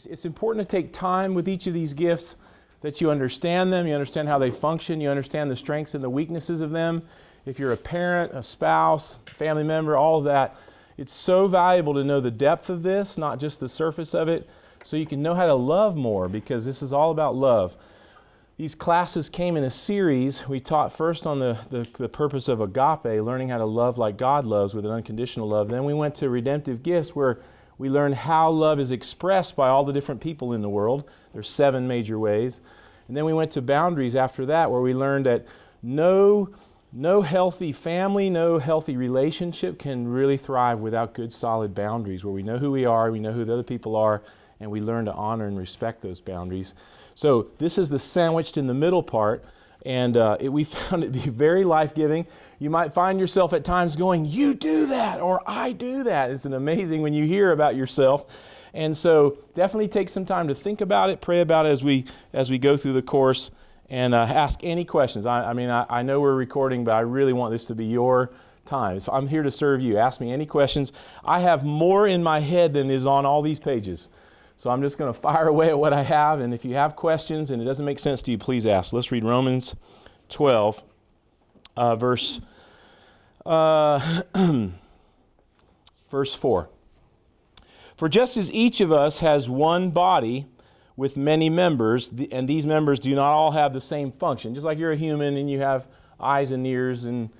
it's important to take time with each of these gifts, that you understand them, you understand how they function, you understand the strengths and the weaknesses of them. If you're a parent, a spouse, family member, all of that, it's so valuable to know the depth of this, not just the surface of it, so you can know how to love more, because this is all about love. These classes came in a series. We taught first on the purpose of agape, learning how to love like God loves with an unconditional love. Then we went to redemptive gifts, where we learned how love is expressed by all the different people in the world. There's 7 major ways. And then we went to boundaries after that, where we learned that no healthy family, no healthy relationship can really thrive without good, solid boundaries, where we know who we are, we know who the other people are, and we learn to honor and respect those boundaries. So this is the sandwiched in the middle part, and we found it to be very life-giving. You might find yourself at times going, you do that, or I do that. It's amazing when you hear about yourself. And so definitely take some time to think about it, pray about it as we go through the course, and ask any questions. I know we're recording, but I really want this to be your time. So I'm here to serve you. Ask me any questions. I have more in my head than is on all these pages. So I'm just going to fire away at what I have, and if you have questions and it doesn't make sense to you, please ask. Let's read Romans 12, verse 4. For just as each of us has one body with many members, and these members do not all have the same function, just like you're a human and you have eyes and ears and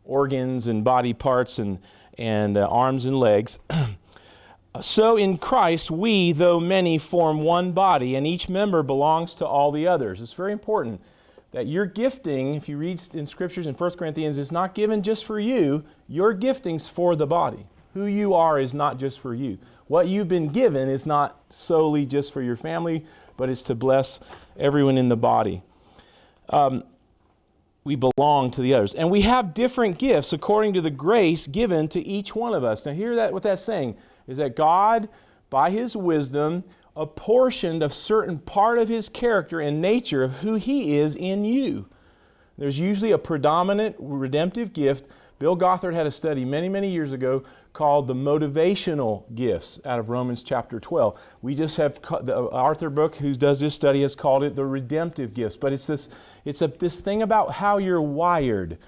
organs and body parts and arms and legs. So in Christ, we, though many, form one body, and each member belongs to all the others. It's very important that your gifting, if you read in Scriptures in 1 Corinthians, is not given just for you. Your gifting's for the body. Who you are is not just for you. What you've been given is not solely just for your family, but it's to bless everyone in the body. We belong to the others. And we have different gifts according to the grace given to each one of us. Now hear that, what that's saying is that God, by His wisdom, apportioned a certain part of His character and nature of who He is in you. There's usually a predominant redemptive gift. Bill Gothard had a study many, many years ago called the motivational gifts out of Romans chapter 12. We just have, Arthur Brooke, who does this study, has called it the redemptive gifts. But it's this thing about how you're wired.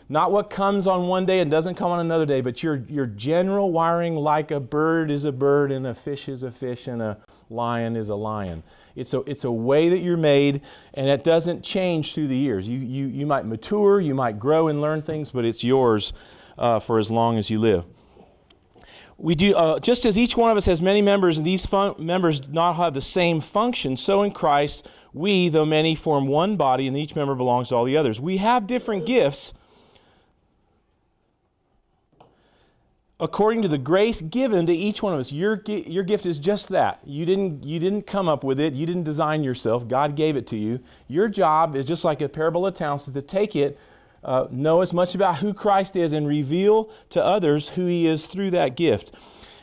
Not what comes on one day and doesn't come on another day, but your general wiring, like a bird is a bird and a fish is a fish and a lion is a lion. It's a way that you're made, and it doesn't change through the years. You might mature, you might grow and learn things, but it's yours for as long as you live. We do just as each one of us has many members, and these members do not have the same function, so in Christ we, though many, form one body, and each member belongs to all the others. We have different gifts according to the grace given to each one of us. Your gift is just that. You didn't come up with it. You didn't design yourself. God gave it to you. Your job is just like a parable of talents, is to take it, know as much about who Christ is, and reveal to others who He is through that gift.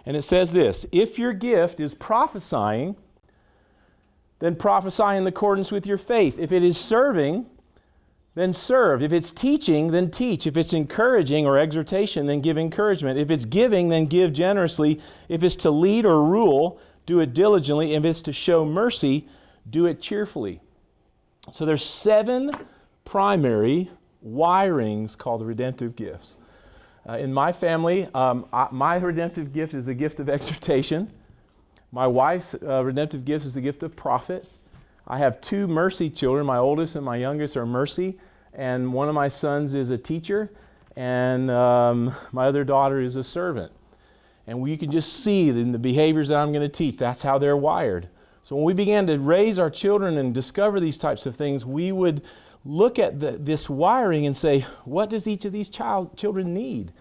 And it says this: if your gift is prophesying, then prophesy in accordance with your faith. If it is serving, then serve. If it's teaching, then teach. If it's encouraging or exhortation, then give encouragement. If it's giving, then give generously. If it's to lead or rule, do it diligently. If it's to show mercy, do it cheerfully. So there's 7 primary wirings called the redemptive gifts. In my family, my redemptive gift is the gift of exhortation. My wife's redemptive gift is the gift of prophet. I have 2 mercy children. My oldest and my youngest are mercy, and one of my sons is a teacher, and my other daughter is a servant. And you can just see in the behaviors that I'm going to teach, that's how they're wired. So when we began to raise our children and discover these types of things, we would look at this wiring and say, what does each of these children need?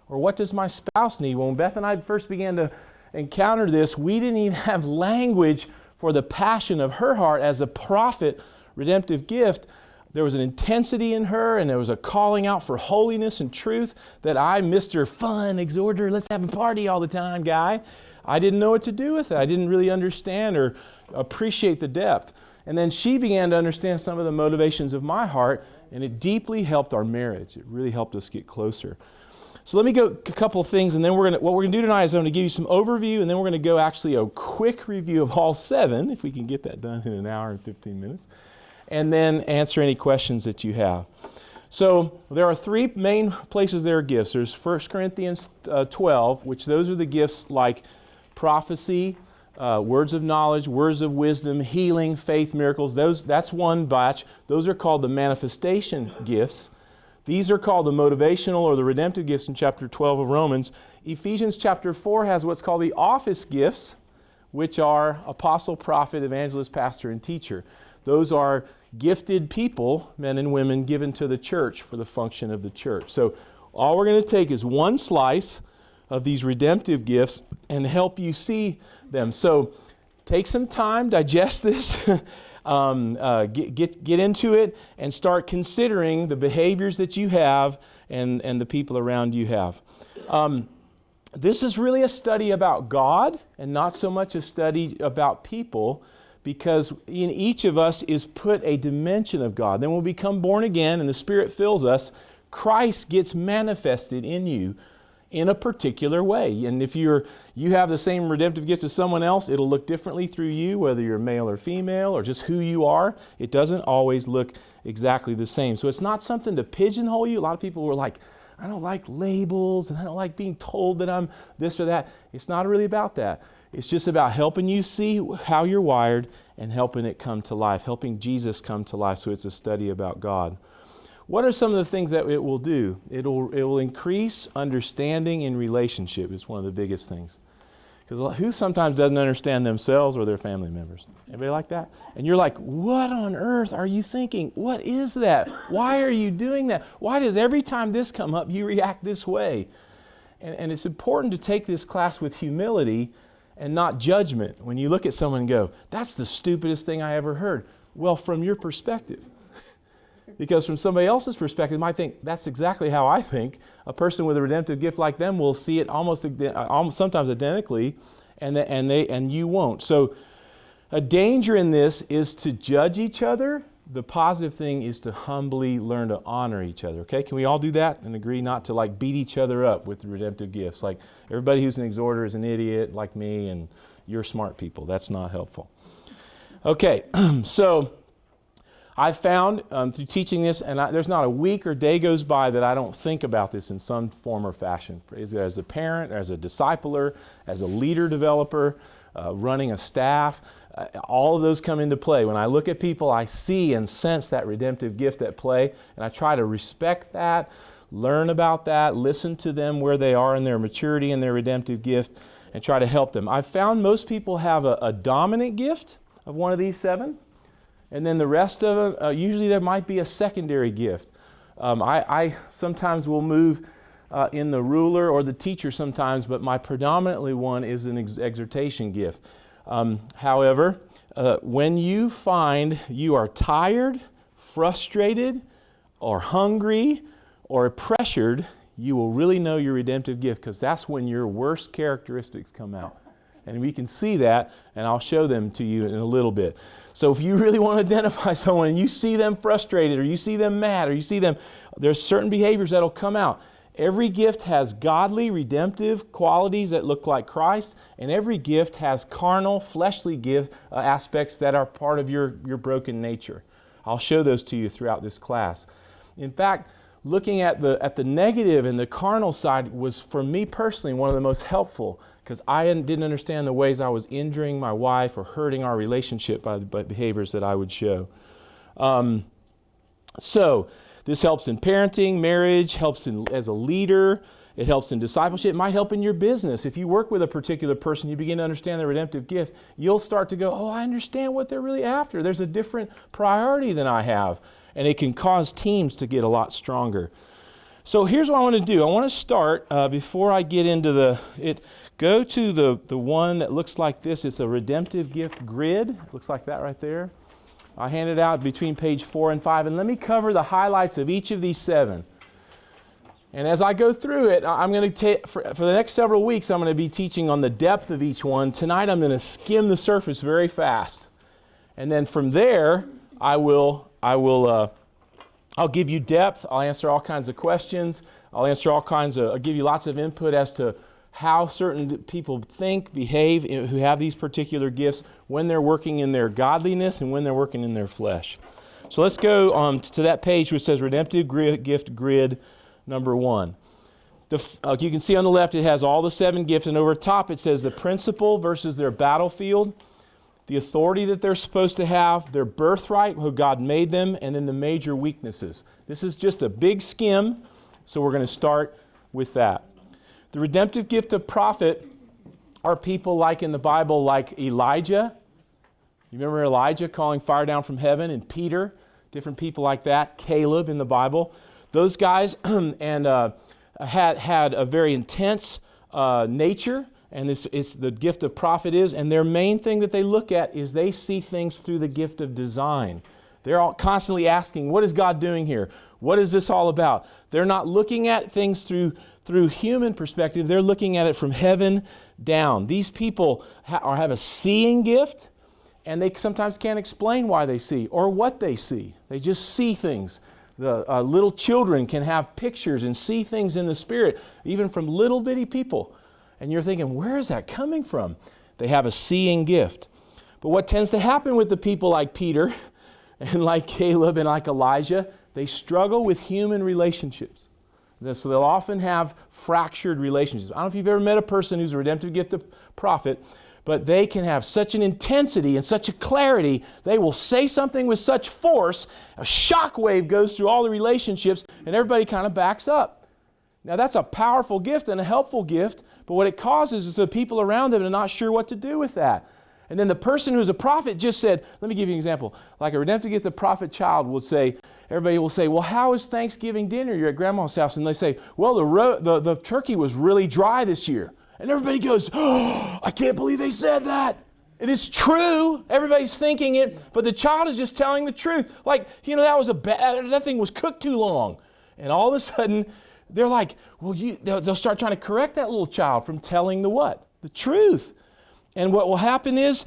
Or what does my spouse need? When Beth and I first began to encounter this, we didn't even have language for the passion of her heart as a prophet redemptive gift. There was an intensity in her, and there was a calling out for holiness and truth that I, Mr. Fun, exhorter, let's have a party all the time guy, I didn't know what to do with it. I didn't really understand or appreciate the depth. And then she began to understand some of the motivations of my heart, and it deeply helped our marriage. It really helped us get closer. So let me go a couple of things, and then what we're going to do tonight is I'm going to give you some overview, and then we're going to go actually a quick review of all 7, if we can get that done in an hour and 15 minutes, and then answer any questions that you have. So there are 3 main places there are gifts. There's 1 Corinthians 12, which those are the gifts like prophecy, words of knowledge, words of wisdom, healing, faith, miracles. That's one batch. Those are called the manifestation gifts. These are called the motivational or the redemptive gifts in chapter 12 of Romans. Ephesians chapter 4 has what's called the office gifts, which are apostle, prophet, evangelist, pastor, and teacher. Those are gifted people, men and women, given to the church for the function of the church. So all we're going to take is one slice of these redemptive gifts and help you see them. So take some time, digest this, get into it, and start considering the behaviors that you have and the people around you have. This is really a study about God and not so much a study about people, because in each of us is put a dimension of God. Then when we become born again and the Spirit fills us, Christ gets manifested in you in a particular way. And if you have the same redemptive gift as someone else, it'll look differently through you, whether you're male or female or just who you are. It doesn't always look exactly the same. So it's not something to pigeonhole you. A lot of people were like, I don't like labels and I don't like being told that I'm this or that. It's not really about that. It's just about helping you see how you're wired and helping it come to life, helping Jesus come to life. So it's a study about God. What are some of the things that it will do? It will increase understanding in relationship. Is one of the biggest things. Because who sometimes doesn't understand themselves or their family members? Anybody like that? And you're like, what on earth are you thinking? What is that? Why are you doing that? Why does every time this come up, you react this way? And it's important to take this class with humility and not judgment. When you look at someone and go, that's the stupidest thing I ever heard. Well, from your perspective. Because from somebody else's perspective, they might think, that's exactly how I think. A person with a redemptive gift like them will see it almost sometimes identically, and you won't. So a danger in this is to judge each other. The positive thing is to humbly learn to honor each other. Okay, can we all do that and agree not to like beat each other up with the redemptive gifts? Like everybody who's an exhorter is an idiot like me, and you're smart people. That's not helpful. Okay, so I found through teaching this, and there's not a week or day goes by that I don't think about this in some form or fashion. As a parent, as a discipler, as a leader developer, running a staff, all of those come into play. When I look at people, I see and sense that redemptive gift at play, and I try to respect that, learn about that, listen to them where they are in their maturity and their redemptive gift, and try to help them. I've found most people have a dominant gift of one of these 7. And then the rest of them, usually there might be a secondary gift. I sometimes will move in the ruler or the teacher sometimes, but my predominantly one is an exhortation gift. However, when you find you are tired, frustrated, or hungry, or pressured, you will really know your redemptive gift, because that's when your worst characteristics come out. And we can see that, and I'll show them to you in a little bit. So if you really want to identify someone and you see them frustrated, or you see them mad, or you see them, there's certain behaviors that'll come out. Every gift has godly, redemptive qualities that look like Christ, and every gift has carnal, fleshly aspects that are part of your broken nature. I'll show those to you throughout this class. In fact, looking at the negative and the carnal side was, for me personally, one of the most helpful, because I didn't understand the ways I was injuring my wife or hurting our relationship by behaviors that I would show. So this helps in parenting, marriage, helps as a leader. It helps in discipleship. It might help in your business. If you work with a particular person, you begin to understand their redemptive gift, you'll start to go, oh, I understand what they're really after. There's a different priority than I have. And it can cause teams to get a lot stronger. So here's what I want to do. I want to start, before I get into go to the one that looks like this. It's a redemptive gift grid. It looks like that right there. I hand it out between page 4 and 5. And let me cover the highlights of each of these 7. And as I go through it, I'm going to take, for the next several weeks, I'm going to be teaching on the depth of each one. Tonight I'm going to skim the surface very fast. And then from there, I'll I'll give you depth. I'll answer all kinds of questions. I'll give you lots of input as to how certain people think, behave, who have these particular gifts, when they're working in their godliness and when they're working in their flesh. So let's go to that page which says Redemptive Gift Grid number 1. You can see on the left it has all the 7 gifts, and over top it says the principle versus their battlefield, the authority that they're supposed to have, their birthright, who God made them, and then the major weaknesses. This is just a big skim, so we're going to start with that. The redemptive gift of prophet are people like in the Bible, like Elijah. You remember Elijah calling fire down from heaven, and Peter, different people like that, Caleb in the Bible. Those guys had a very intense nature, and it's the gift of prophet is, and their main thing that they look at is they see things through the gift of design. They're all constantly asking, what is God doing here? What is this all about? They're not looking at things through human perspective. They're looking at it from heaven down. These people have a seeing gift, and they sometimes can't explain why they see or what they see. They just see things. The little children can have pictures and see things in the Spirit, even from little bitty people. And you're thinking, where is that coming from? They have a seeing gift. But what tends to happen with the people like Peter and like Caleb and like Elijah, they struggle with human relationships. So they'll often have fractured relationships. I don't know if you've ever met a person who's a redemptive gift of prophet, but they can have such an intensity and such a clarity. They will say something with such force, a shock wave goes through all the relationships, and everybody kind of backs up. Now that's a powerful gift and a helpful gift, but what it causes is the people around them are not sure what to do with that. And then the person who's a prophet just said, let me give you an example. Like a redemptive gift of prophet child will say, everybody will say, well, how is Thanksgiving dinner? You're at grandma's house. And they say, well, the turkey was really dry this year. And everybody goes, oh, I can't believe they said that. It is true. Everybody's thinking it, but the child is just telling the truth. Like, that thing was cooked too long. And all of a sudden, they're like, well, they'll start trying to correct that little child from telling the what? The truth. And what will happen is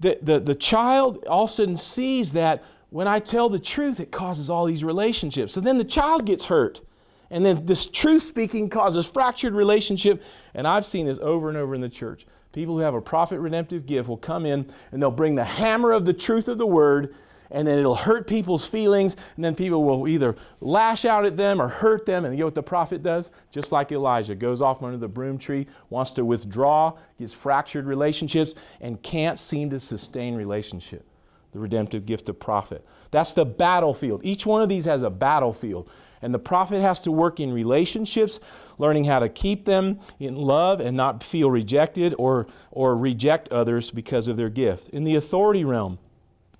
that the child all of a sudden sees that when I tell the truth, it causes all these relationships. So then the child gets hurt. And then this truth speaking causes fractured relationship. And I've seen this over and over in the church. People who have a prophet redemptive gift will come in and they'll bring the hammer of the truth of the word, and then it'll hurt people's feelings, and then people will either lash out at them or hurt them. And you know what the prophet does? Just like Elijah, goes off under the broom tree, wants to withdraw, gets fractured relationships, and can't seem to sustain relationship. The redemptive gift of prophet. That's the battlefield. Each one of these has a battlefield. And the prophet has to work in relationships, learning how to keep them in love and not feel rejected or reject others because of their gift. In the authority realm,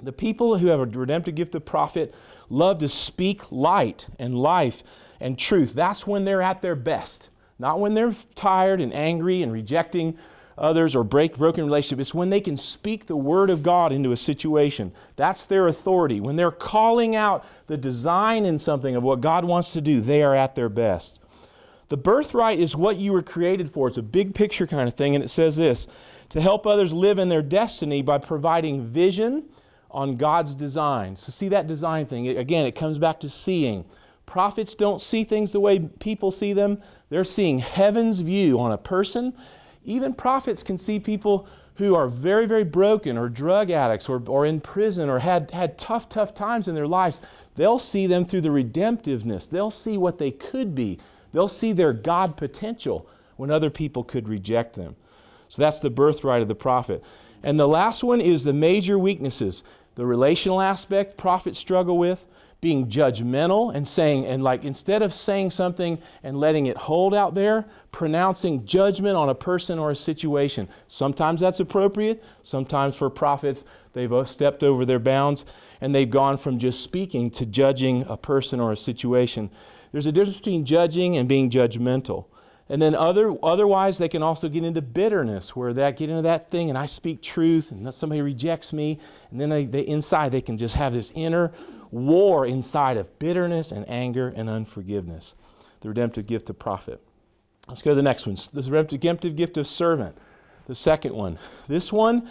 the people who have a redemptive gift of prophet love to speak light and life and truth. That's when they're at their best. Not when they're tired and angry and rejecting others or broken relationship. It's when they can speak the word of God into a situation. That's their authority. When they're calling out the design in something of what God wants to do, they are at their best. The birthright is what you were created for. It's a big picture kind of thing, and it says this: to help others live in their destiny by providing vision on God's design. So see that design thing. Again, it comes back to seeing. Prophets don't see things the way people see them. They're seeing heaven's view on a person. Even prophets can see people who are very, very broken or drug addicts or in prison or had tough times in their lives. They'll see them through the redemptiveness. They'll see what they could be. They'll see their God potential when other people could reject them. So that's the birthright of the prophet. And the last one is the major weaknesses. The relational aspect prophets struggle with, being judgmental and saying, and like instead of saying something and letting it hold out there, pronouncing judgment on a person or a situation. Sometimes that's appropriate. Sometimes for prophets, they've stepped over their bounds and they've gone from just speaking to judging a person or a situation. There's a difference between judging and being judgmental. And then otherwise, they can also get into bitterness, where they get into that thing, and I speak truth, and somebody rejects me, and then inside they can just have this inner war inside of bitterness and anger and unforgiveness. The redemptive gift of prophet. Let's go to the next one. The redemptive gift of servant, the second one. This one,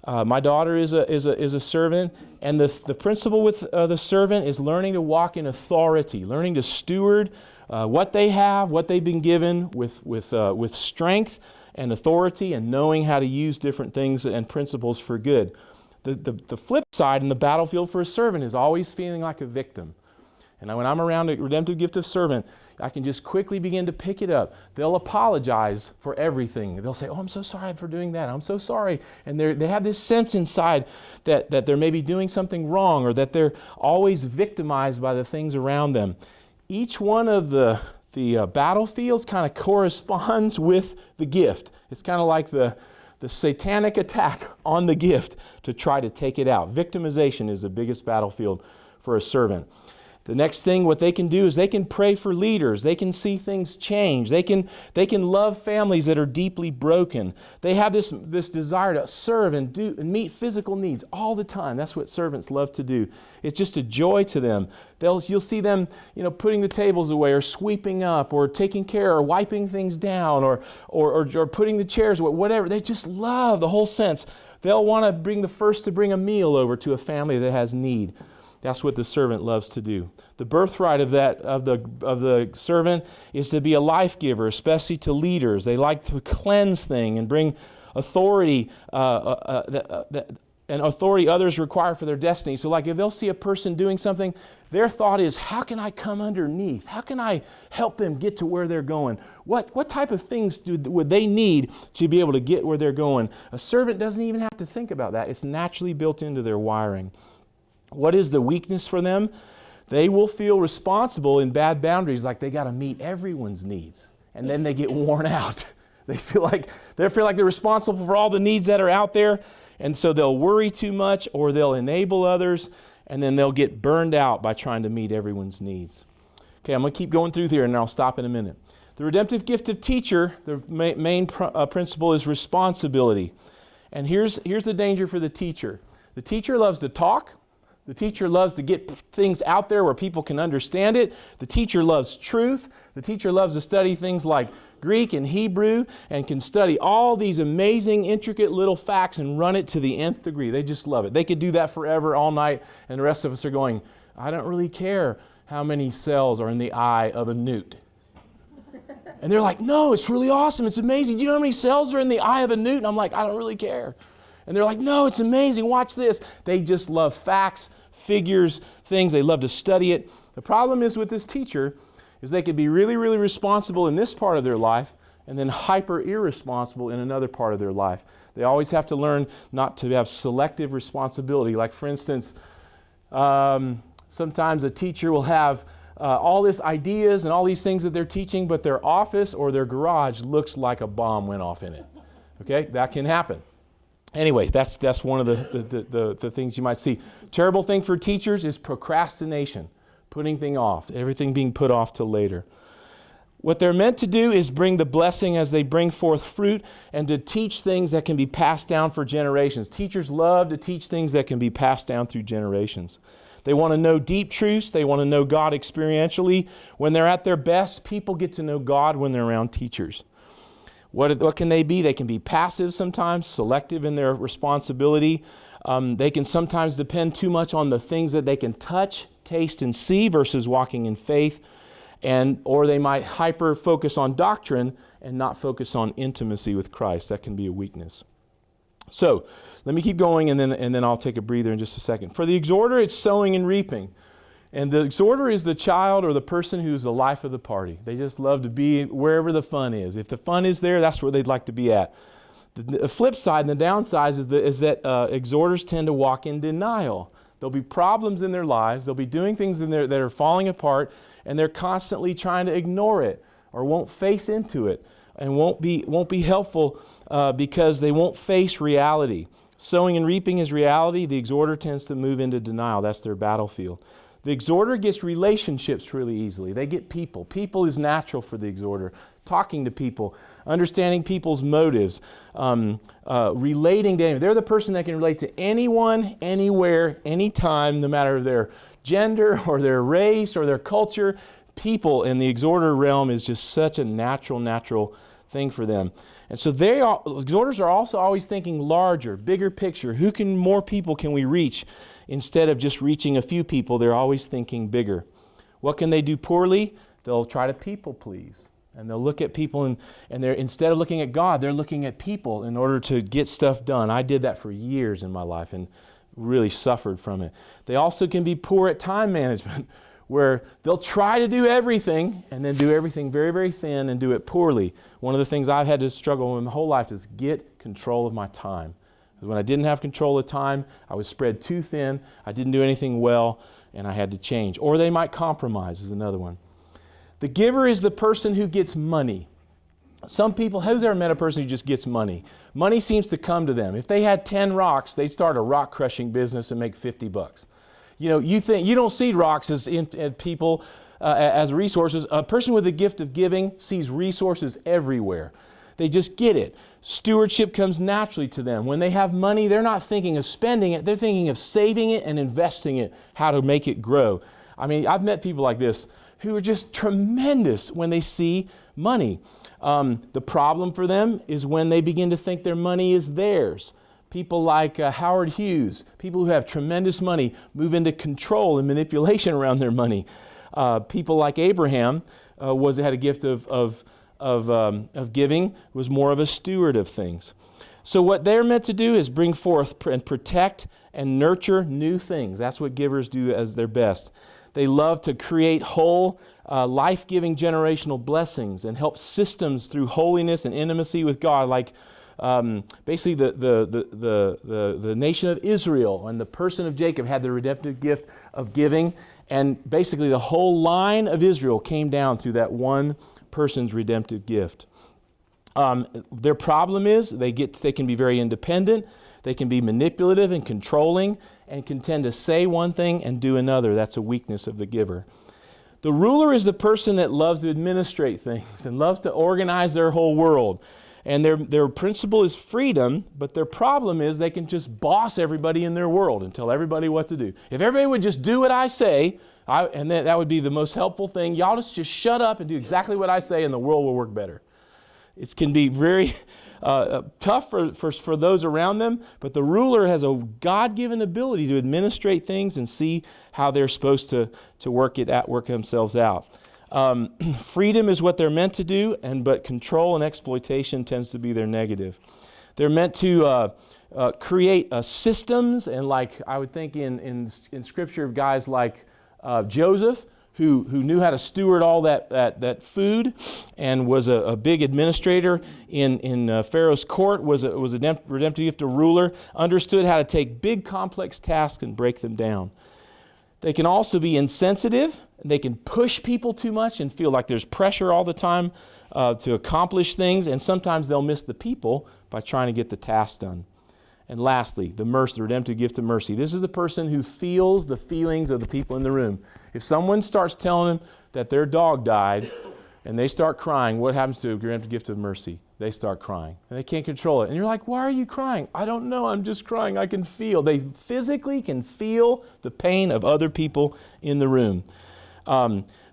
My daughter is a servant, and the principle with the servant is learning to walk in authority, learning to steward what they have, what they've been given with strength and authority, and knowing how to use different things and principles for good. The flip side in the battlefield for a servant is always feeling like a victim. And when I'm around a redemptive gift of servant, I can just quickly begin to pick it up. They'll apologize for everything. They'll say, oh, I'm so sorry for doing that. I'm so sorry. And they have this sense inside that they're maybe doing something wrong, or that they're always victimized by the things around them. Each one of the battlefields kind of corresponds with the gift. It's kind of like the satanic attack on the gift to try to take it out. Victimization is the biggest battlefield for a servant. The next thing, what they can do is they can pray for leaders. They can see things change. They can love families that are deeply broken. They have this desire to serve and meet physical needs all the time. That's what servants love to do. It's just a joy to them. You'll see them, putting the tables away, or sweeping up, or taking care, or wiping things down, or putting the chairs away, whatever. They just love the whole sense. They'll want to bring the first to bring a meal over to a family that has need. That's what the servant loves to do. The birthright of the servant is to be a life giver, especially to leaders. They like to cleanse things and bring authority, and authority others require for their destiny. So like if they'll see a person doing something, their thought is, how can I come underneath? How can I help them get to where they're going? What type of things would they need to be able to get where they're going? A servant doesn't even have to think about that. It's naturally built into their wiring. What is the weakness for them? They will feel responsible in bad boundaries, like they got to meet everyone's needs, and then they get worn out. They feel like they're responsible for all the needs that are out there, and so they'll worry too much, or they'll enable others, and then they'll get burned out by trying to meet everyone's needs. Okay, I'm going to keep going through here, and I'll stop in a minute. The redemptive gift of teacher, the main principle is responsibility. And here's the danger for the teacher. The teacher loves to talk. The teacher loves to get things out there where people can understand it. The teacher loves truth. The teacher loves to study things like Greek and Hebrew, and can study all these amazing, intricate little facts and run it to the nth degree. They just love it. They could do that forever, all night, and the rest of us are going, I don't really care how many cells are in the eye of a newt. And they're like, no, it's really awesome. It's amazing. Do you know how many cells are in the eye of a newt? And I'm like, I don't really care. And they're like, no, it's amazing. Watch this. They just love facts, figures, things. They love to study it. The problem is with this teacher is they could be really, really responsible in this part of their life, and then hyper irresponsible in another part of their life. They always have to learn not to have selective responsibility. Like, for instance, sometimes a teacher will have all these ideas and all these things that they're teaching, but their office or their garage looks like a bomb went off in it. Okay, that can happen. Anyway, that's one of the things you might see. Terrible thing for teachers is procrastination, putting things off, everything being put off till later. What they're meant to do is bring the blessing as they bring forth fruit, and to teach things that can be passed down for generations. Teachers love to teach things that can be passed down through generations. They want to know deep truths. They want to know God experientially. When they're at their best, people get to know God when they're around teachers. What can they be? They can be passive sometimes, selective in their responsibility. They can sometimes depend too much on the things that they can touch, taste, and see versus walking in faith. Or they might hyper focus on doctrine and not focus on intimacy with Christ. That can be a weakness. So let me keep going, and then I'll take a breather in just a second. For the exhorter, it's sowing and reaping. And the exhorter is the child or the person who's the life of the party. They just love to be wherever the fun is. If the fun is there, that's where they'd like to be at. The flip side and the downside is that exhorters tend to walk in denial. There'll be problems in their lives. They'll be doing things in there that are falling apart, and they're constantly trying to ignore it or won't face into it, and won't be helpful because they won't face reality. Sowing and reaping is reality. The exhorter tends to move into denial. That's their battlefield. The exhorter gets relationships really easily. They get people. People is natural for the exhorter. Talking to people, understanding people's motives, relating to anyone. They're the person that can relate to anyone, anywhere, anytime, no matter their gender or their race or their culture. People in the exhorter realm is just such a natural thing for them. And so exhorters are also always thinking larger, bigger picture. More people can we reach? Instead of just reaching a few people, they're always thinking bigger. What can they do poorly? They'll try to people please. And they'll look at people and they're, instead of looking at God, they're looking at people in order to get stuff done. I did that for years in my life and really suffered from it. They also can be poor at time management, where they'll try to do everything and then do everything very, very thin and do it poorly. One of the things I've had to struggle with my whole life is get control of my time. Because when I didn't have control of time, I was spread too thin, I didn't do anything well, and I had to change. Or they might compromise is another one. The giver is the person who gets money. Some people, who's ever met a person who just gets money? Money seems to come to them. If they had 10 rocks, they'd start a rock crushing business and make $50. You know, you don't see rocks as people as resources. A person with the gift of giving sees resources everywhere. They just get it. Stewardship comes naturally to them. When they have money, they're not thinking of spending it. They're thinking of saving it and investing it, how to make it grow. I mean, I've met people like this who are just tremendous when they see money. The problem for them is when they begin to think their money is theirs. People like Howard Hughes, people who have tremendous money, move into control and manipulation around their money. People like Abraham had a gift of giving, was more of a steward of things. So what they're meant to do is bring forth and protect and nurture new things. That's what givers do as their best. They love to create whole, life-giving generational blessings and help systems through holiness and intimacy with God, like basically the nation of Israel and the person of Jacob had the redemptive gift of giving, and basically the whole line of Israel came down through that one person's redemptive gift. Their problem is they can be very independent, they can be manipulative and controlling, and can tend to say one thing and do another. That's a weakness of the giver. The ruler is the person that loves to administrate things and loves to organize their whole world. And their principle is freedom, but their problem is they can just boss everybody in their world and tell everybody what to do. If everybody would just do what I say, and that would be the most helpful thing, y'all just shut up and do exactly what I say and the world will work better. It can be very tough for those around them, but the ruler has a God-given ability to administrate things and see how they're supposed to work themselves out. Freedom is what they're meant to do, but control and exploitation tends to be their negative. They're meant to create systems, and like I would think in Scripture of guys like Joseph, who knew how to steward all that food and was a big administrator in Pharaoh's court, was a redemptive gift of ruler, understood how to take big complex tasks and break them down. They can also be insensitive. They can push people too much and feel like there's pressure all the time to accomplish things, and sometimes they'll miss the people by trying to get the task done. And lastly, the redemptive gift of mercy. This is the person who feels the feelings of the people in the room. If someone starts telling them that their dog died and they start crying, what happens to a redemptive gift of mercy? They start crying and they can't control it. And you're like, why are you crying? I don't know, I'm just crying. I can feel. They physically can feel the pain of other people in the room.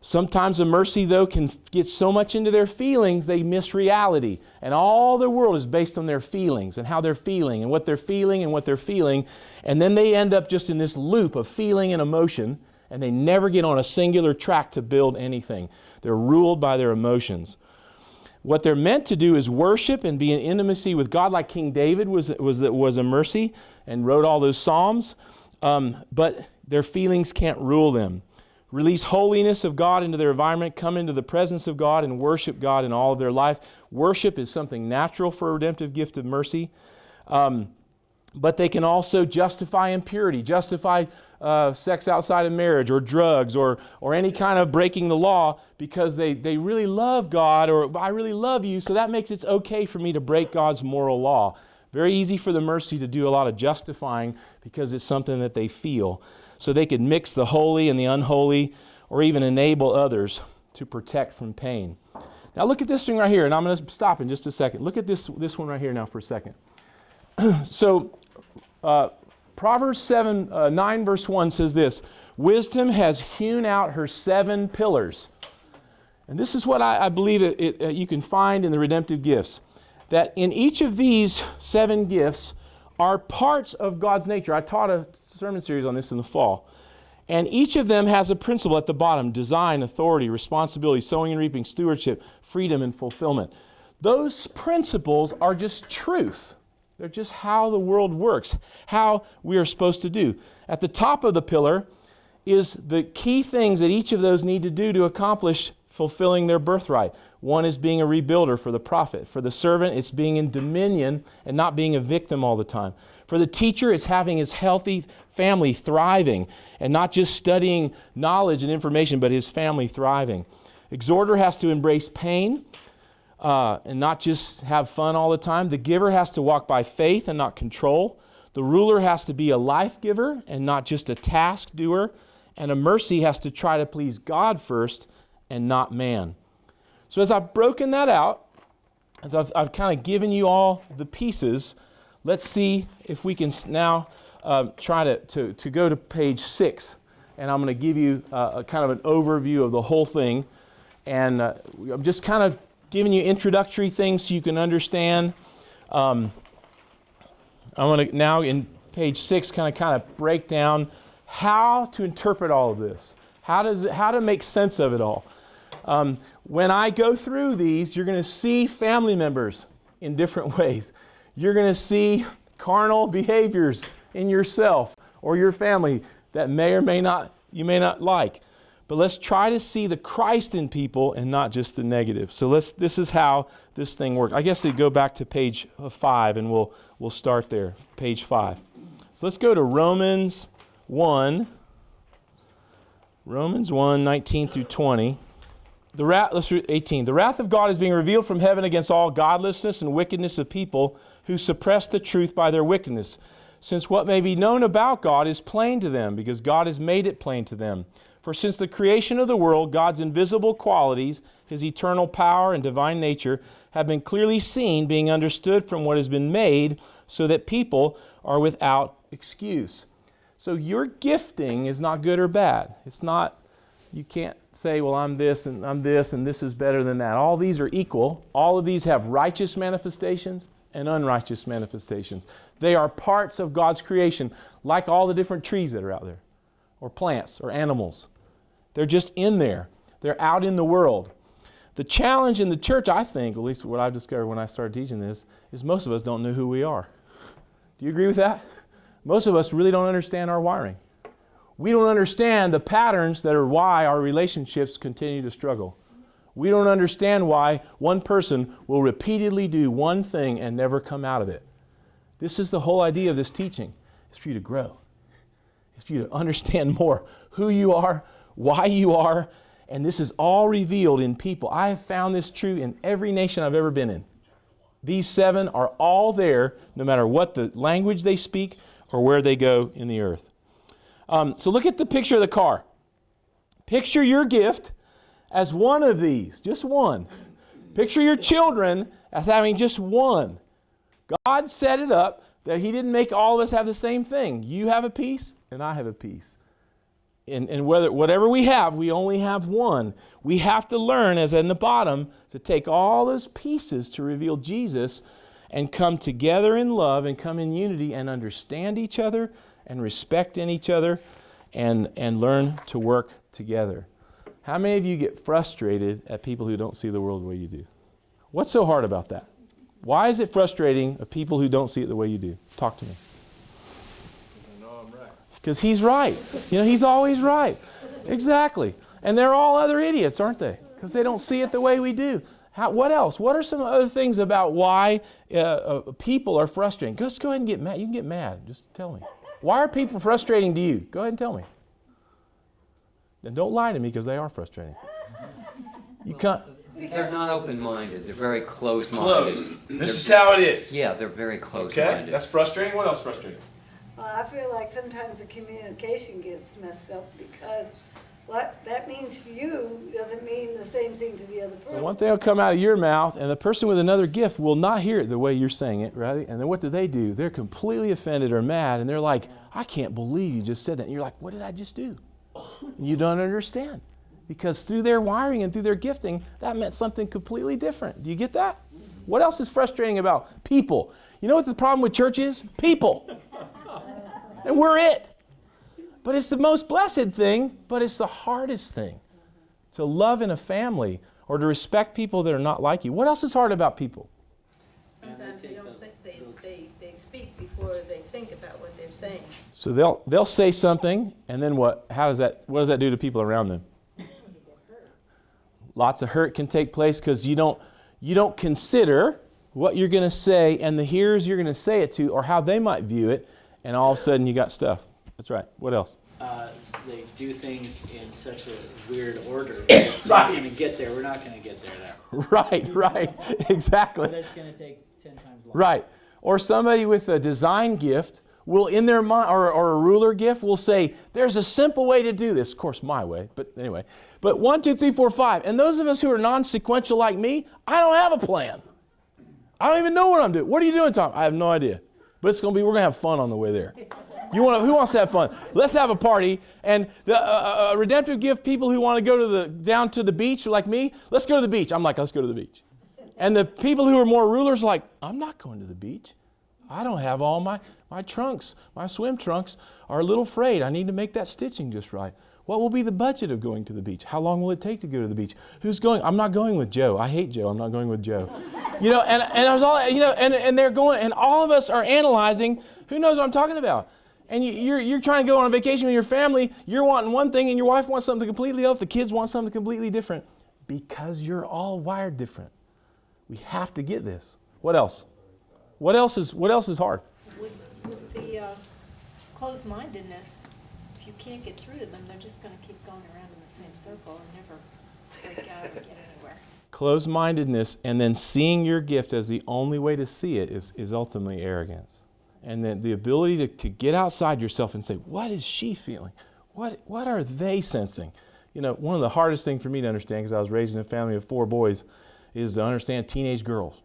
Sometimes a mercy, though, can get so much into their feelings, they miss reality. And all their world is based on their feelings and how they're feeling and what they're feeling and what they're feeling. And then they end up just in this loop of feeling and emotion, and they never get on a singular track to build anything. They're ruled by their emotions. What they're meant to do is worship and be in intimacy with God, like King David was a mercy and wrote all those psalms. But their feelings can't rule them. Release holiness of God into their environment, come into the presence of God and worship God in all of their life. Worship is something natural for a redemptive gift of mercy. But they can also justify impurity, justify sex outside of marriage or drugs or any kind of breaking the law because they really love God, or I really love you, so that makes it okay for me to break God's moral law. Very easy for the mercy to do a lot of justifying because it's something that they feel. So they could mix the holy and the unholy, or even enable others to protect from pain. Now look at this thing right here, and I'm going to stop in just a second. Look at this one right here now for a second. So Proverbs 9 verse 1 says this: wisdom has hewn out her 7 pillars. And this is what I believe you can find in the redemptive gifts. that in each of these 7 gifts are parts of God's nature. I taught a sermon series on this in the fall. And each of them has a principle at the bottom: design, authority, responsibility, sowing and reaping, stewardship, freedom, and fulfillment. Those principles are just truth. They're just how the world works, how we are supposed to do. At the top of the pillar is the key things that each of those need to do to accomplish fulfilling their birthright. One is being a rebuilder for the prophet. For the servant, it's being in dominion and not being a victim all the time. For the teacher, it's having his healthy family thriving and not just studying knowledge and information, but his family thriving. Exhorter has to embrace pain and not just have fun all the time. The giver has to walk by faith and not control. The ruler has to be a life giver and not just a task doer. And a mercy has to try to please God first and not man. So as I've broken that out, as I've kind of given you all the pieces, let's see if we can now try to go to page 6. And I'm going to give you a kind of an overview of the whole thing. And I'm just kind of giving you introductory things so you can understand. I'm going to now in page 6 kind of break down how to interpret all of this. How to make sense of it all. When I go through these, you're going to see family members in different ways. You're going to see carnal behaviors in yourself or your family that you may not like. But let's try to see the Christ in people and not just the negative. So this is how this thing works. I guess we go back to page 5 and we'll start there. Page 5. So let's go to Romans 1. Romans 1, 19 through 20. Let's read 18. The wrath of God is being revealed from heaven against all godlessness and wickedness of people who suppress the truth by their wickedness. Since what may be known about God is plain to them, because God has made it plain to them. For since the creation of the world, God's invisible qualities, His eternal power and divine nature, have been clearly seen, being understood from what has been made, so that people are without excuse. So your gifting is not good or bad. It's not, you can't say, well, I'm this, and this is better than that. All these are equal. All of these have righteous manifestations and unrighteous manifestations. They are parts of God's creation, like all the different trees that are out there, or plants, or animals. They're just in there. They're out in the world. The challenge in the church, I think, at least what I've discovered when I started teaching this, is most of us don't know who we are. Do you agree with that? Most of us really don't understand our wiring. We don't understand the patterns that are why our relationships continue to struggle. We don't understand why one person will repeatedly do one thing and never come out of it. This is the whole idea of this teaching. It's for you to grow. It's for you to understand more who you are, why you are, and this is all revealed in people. I have found this true in every nation I've ever been in. These 7 are all there, no matter what the language they speak or where they go in the earth. So look at the picture of the car. Picture your gift as one of these, just one. Picture your children as having just one. God set it up that He didn't make all of us have the same thing. You have a piece, and I have a piece. And whatever we have, we only have one. We have to learn, as in the bottom, to take all those pieces to reveal Jesus and come together in love and come in unity and understand each other and respect in each other and learn to work together. How many of you get frustrated at people who don't see the world the way you do? What's so hard about that? Why is it frustrating of people who don't see it the way you do? Talk to me. I know I'm right. Because He's right. He's always right. Exactly. And they're all other idiots, aren't they? Because they don't see it the way we do. What else? What are some other things about why people are frustrating? Just go ahead and get mad. You can get mad. Just tell me. Why are people frustrating to you? Go ahead and tell me. And don't lie to me, because they are frustrating. You can't. They're not open-minded. They're very closed-minded. Close. This is how it is. Yeah, they're very closed-minded. Okay, that's frustrating. What else frustrating? Well, I feel like sometimes the communication gets messed up because what that means to you doesn't mean the same thing to the other person. So one thing will come out of your mouth, and the person with another gift will not hear it the way you're saying it, right? And then what do? They're completely offended or mad, and they're like, I can't believe you just said that. And you're like, what did I just do? And you don't understand. Because through their wiring and through their gifting, that meant something completely different. Do you get that? What else is frustrating about people? You know what the problem with church is? People. And we're it. But it's the most blessed thing, but it's the hardest thing. To love in a family or to respect people that are not like you. What else is hard about people? Sometimes they don't think, they speak before they think about what they're saying. So they'll say something, and then what? What does that do to people around them? Lots of hurt can take place because you don't consider what you're going to say and the hearers you're going to say it to or how they might view it, and all of a sudden you got stuff. That's right. What else? They do things in such a weird order. It's not going to get there. We're not going to get there now. Right, exactly. But it's going to take 10 times longer. Right. Or somebody with a design gift will, in their mind, or a ruler gift, will say, there's a simple way to do this. Of course, my way, but anyway. But 1, 2, 3, 4, 5. And those of us who are non-sequential like me, I don't have a plan. I don't even know what I'm doing. What are you doing, Tom? I have no idea. But we're going to have fun on the way there. Who wants to have fun? Let's have a party. And the redemptive gift people who want to go down to the beach like me, let's go to the beach. I'm like, let's go to the beach. And the people who are more rulers are like, I'm not going to the beach. I don't have all my trunks. My swim trunks are a little frayed. I need to make that stitching just right. What will be the budget of going to the beach? How long will it take to go to the beach? Who's going? I'm not going with Joe. I hate Joe. I'm not going with Joe. And I was all, and they're going, and all of us are analyzing. Who knows what I'm talking about? And you're trying to go on a vacation with your family. You're wanting one thing, and your wife wants something completely else. The kids want something completely different because you're all wired different. We have to get this. What else? What else is hard? With the closed-mindedness, if you can't get through to them, they're just going to keep going around in the same circle and never break out or get anywhere. Closed-mindedness and then seeing your gift as the only way to see it is ultimately arrogance. And then the ability to get outside yourself and say, what is she feeling? What are they sensing? One of the hardest things for me to understand, because I was raised in a family of 4 boys, is to understand teenage girls.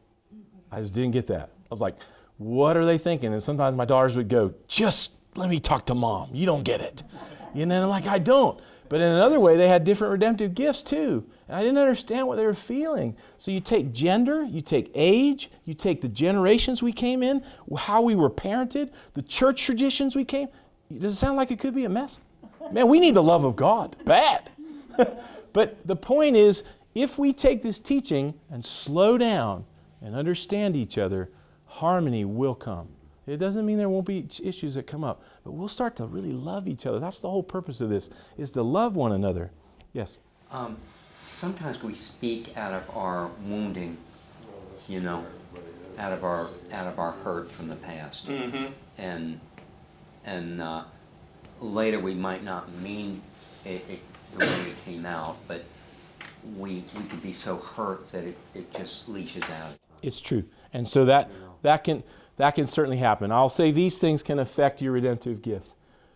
I just didn't get that. I was like, what are they thinking? And sometimes my daughters would go, just let me talk to mom. You don't get it. And then I'm like, I don't. But in another way, they had different redemptive gifts too. And I didn't understand what they were feeling. So you take gender, you take age, you take the generations we came in, how we were parented, the church traditions we came. Does it sound like it could be a mess? Man, we need the love of God. Bad. But the point is, if we take this teaching and slow down and understand each other, harmony will come. It doesn't mean there won't be issues that come up, but we'll start to really love each other. That's the whole purpose of this, is to love one another. Yes? Sometimes we speak out of our wounding, out of our hurt from the past. Mm-hmm. And later we might not mean it the way it came out, but we could be so hurt that it just leaches out. It's true. And so that can certainly happen. I'll say these things can affect your redemptive gift.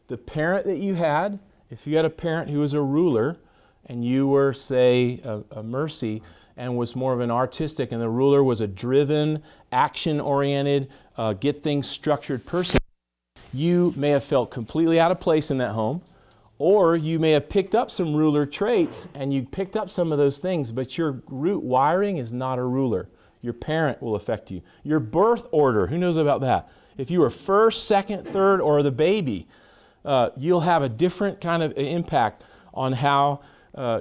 The parent that you had, if you had a parent who was a ruler and you were, say, a mercy and was more of an artistic, and the ruler was a driven, action-oriented, get things structured person, you may have felt completely out of place in that home, or you may have picked up some ruler traits and you picked up some of those things, but your root wiring is not a ruler. Your parent will affect you. Your birth order, who knows about that? If you were first, second, third, or the baby, you'll have a different kind of impact on how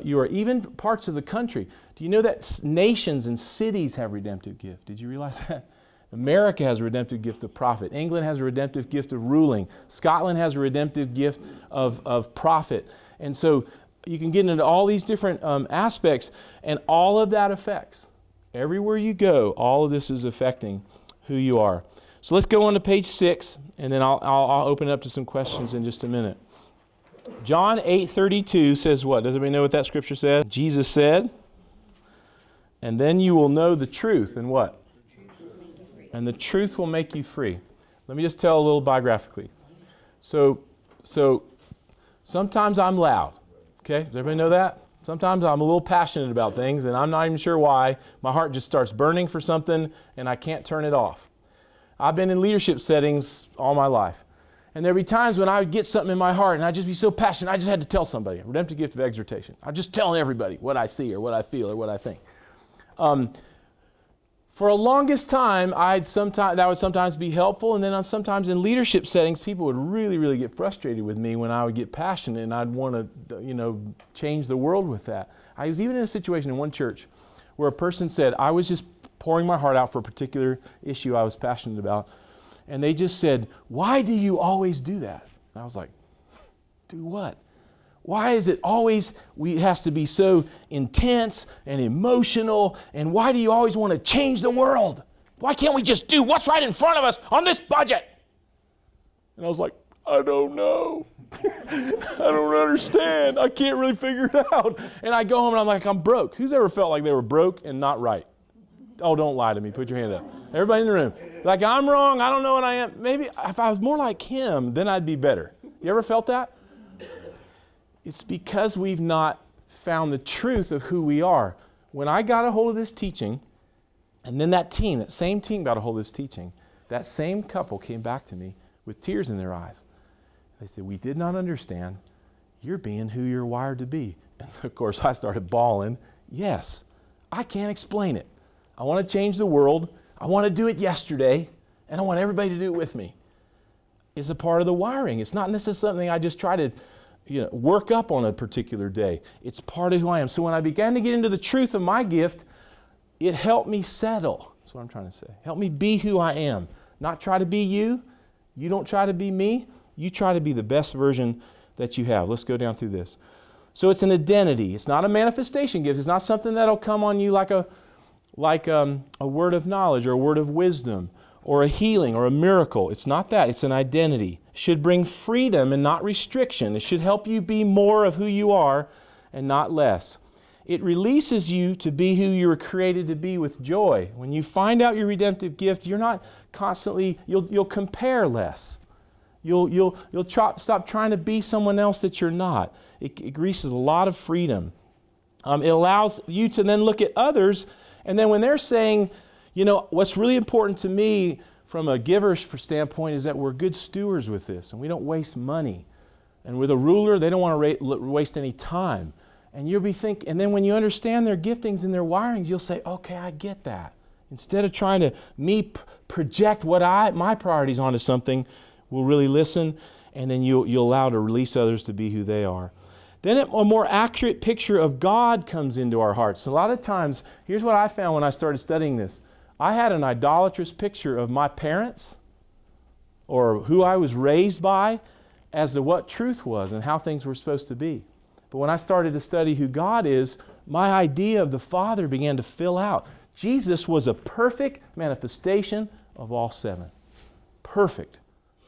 you are. Even parts of the country. Do you know that nations and cities have redemptive gift? Did you realize that? America has a redemptive gift of prophet. England has a redemptive gift of ruling. Scotland has a redemptive gift of prophet. And so you can get into all these different aspects, and all of that affects. Everywhere you go, all of this is affecting who you are. So let's go on to page 6, and then I'll open it up to some questions in just a minute. John 8:32 says what? Does anybody know what that scripture says? Jesus said, and then you will know the truth, and what? And the truth will make you free. Let me just tell a little biographically. So sometimes I'm loud. Okay, does everybody know that? Sometimes I'm a little passionate about things, and I'm not even sure why. My heart just starts burning for something, and I can't turn it off. I've been in leadership settings all my life. And there'd be times when I would get something in my heart, and I'd just be so passionate, I just had to tell somebody. Redemptive gift of exhortation. I'm just telling everybody what I see or what I feel or what I think. For a longest time, that would sometimes be helpful, and then sometimes in leadership settings, people would really, really get frustrated with me when I would get passionate and I'd want to, change the world with that. I was even in a situation in one church where a person said, I was just pouring my heart out for a particular issue I was passionate about, and they just said, why do you always do that? And I was like, do what? Why is it always, it has to be so intense and emotional, and why do you always want to change the world? Why can't we just do what's right in front of us on this budget? And I was like, I don't know. I don't understand. I can't really figure it out. And I go home and I'm like, I'm broke. Who's ever felt like they were broke and not right? Oh, don't lie to me. Put your hand up. Everybody in the room. Like, I'm wrong. I don't know what I am. Maybe if I was more like him, then I'd be better. You ever felt that? It's because we've not found the truth of who we are. When I got a hold of this teaching, and then that same team got a hold of this teaching, that same couple came back to me with tears in their eyes. They said, we did not understand. You're being who you're wired to be. And of course, I started bawling. Yes, I can't explain it. I want to change the world. I want to do it yesterday, and I want everybody to do it with me. It's a part of the wiring. It's not necessarily something I just try to work up on a particular day. It's part of who I am. So when I began to get into the truth of my gift, it helped me settle. That's what I'm trying to say. Help me be who I am. Not try to be you. You don't try to be me. You try to be the best version that you have. Let's go down through this. So it's an identity. It's not a manifestation gift. It's not something that'll come on you like a word of knowledge or a word of wisdom or a healing or a miracle. It's not that. It's an identity. It should bring freedom and not restriction. It should help you be more of who you are and not less. It releases you to be who you were created to be with joy. When you find out your redemptive gift, you're not constantly, you'll compare less. You'll stop trying to be someone else that you're not. It releases a lot of freedom. It allows you to then look at others, and then when they're saying, what's really important to me from a giver's standpoint is that we're good stewards with this, and we don't waste money. And with a ruler, they don't want to waste any time. And you'll be thinking, and then when you understand their giftings and their wirings, you'll say, okay, I get that. Instead of trying to project my priorities onto something, we'll really listen, and then you'll allow to release others to be who they are. Then a more accurate picture of God comes into our hearts. A lot of times, here's what I found when I started studying this. I had an idolatrous picture of my parents or who I was raised by as to what truth was and how things were supposed to be. But when I started to study who God is, my idea of the Father began to fill out. Jesus was a perfect manifestation of all seven. Perfect.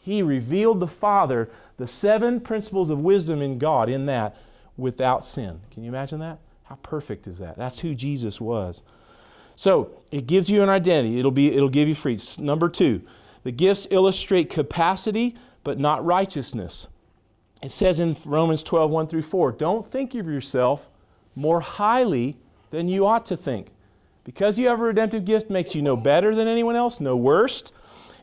He revealed the Father, the 7 principles of wisdom in God in that without sin. Can you imagine that? How perfect is that? That's who Jesus was. So it gives you an identity. It'll give you freedom. Number 2, the gifts illustrate capacity but not righteousness. It says in Romans 12, 1 through 4, don't think of yourself more highly than you ought to think. Because you have a redemptive gift makes you no better than anyone else, no worse.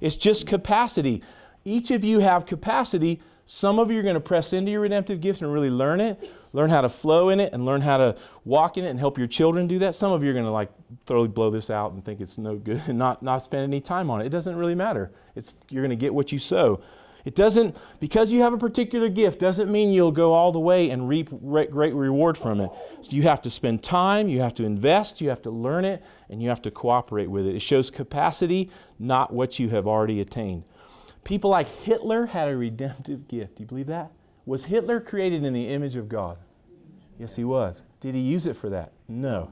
It's just capacity. Each of you have capacity. Some of you are going to press into your redemptive gift and really learn it, learn how to flow in it, and learn how to walk in it and help your children do that. Some of you are going to thoroughly blow this out and think it's no good and not spend any time on it. It doesn't really matter. You're going to get what you sow. It doesn't, because you have a particular gift, doesn't mean you'll go all the way and reap great reward from it. So you have to spend time, you have to invest, you have to learn it, and you have to cooperate with it. It shows capacity, not what you have already attained. People like Hitler had a redemptive gift. Do you believe that? Was Hitler created in the image of God? Yes, he was. Did he use it for that? No.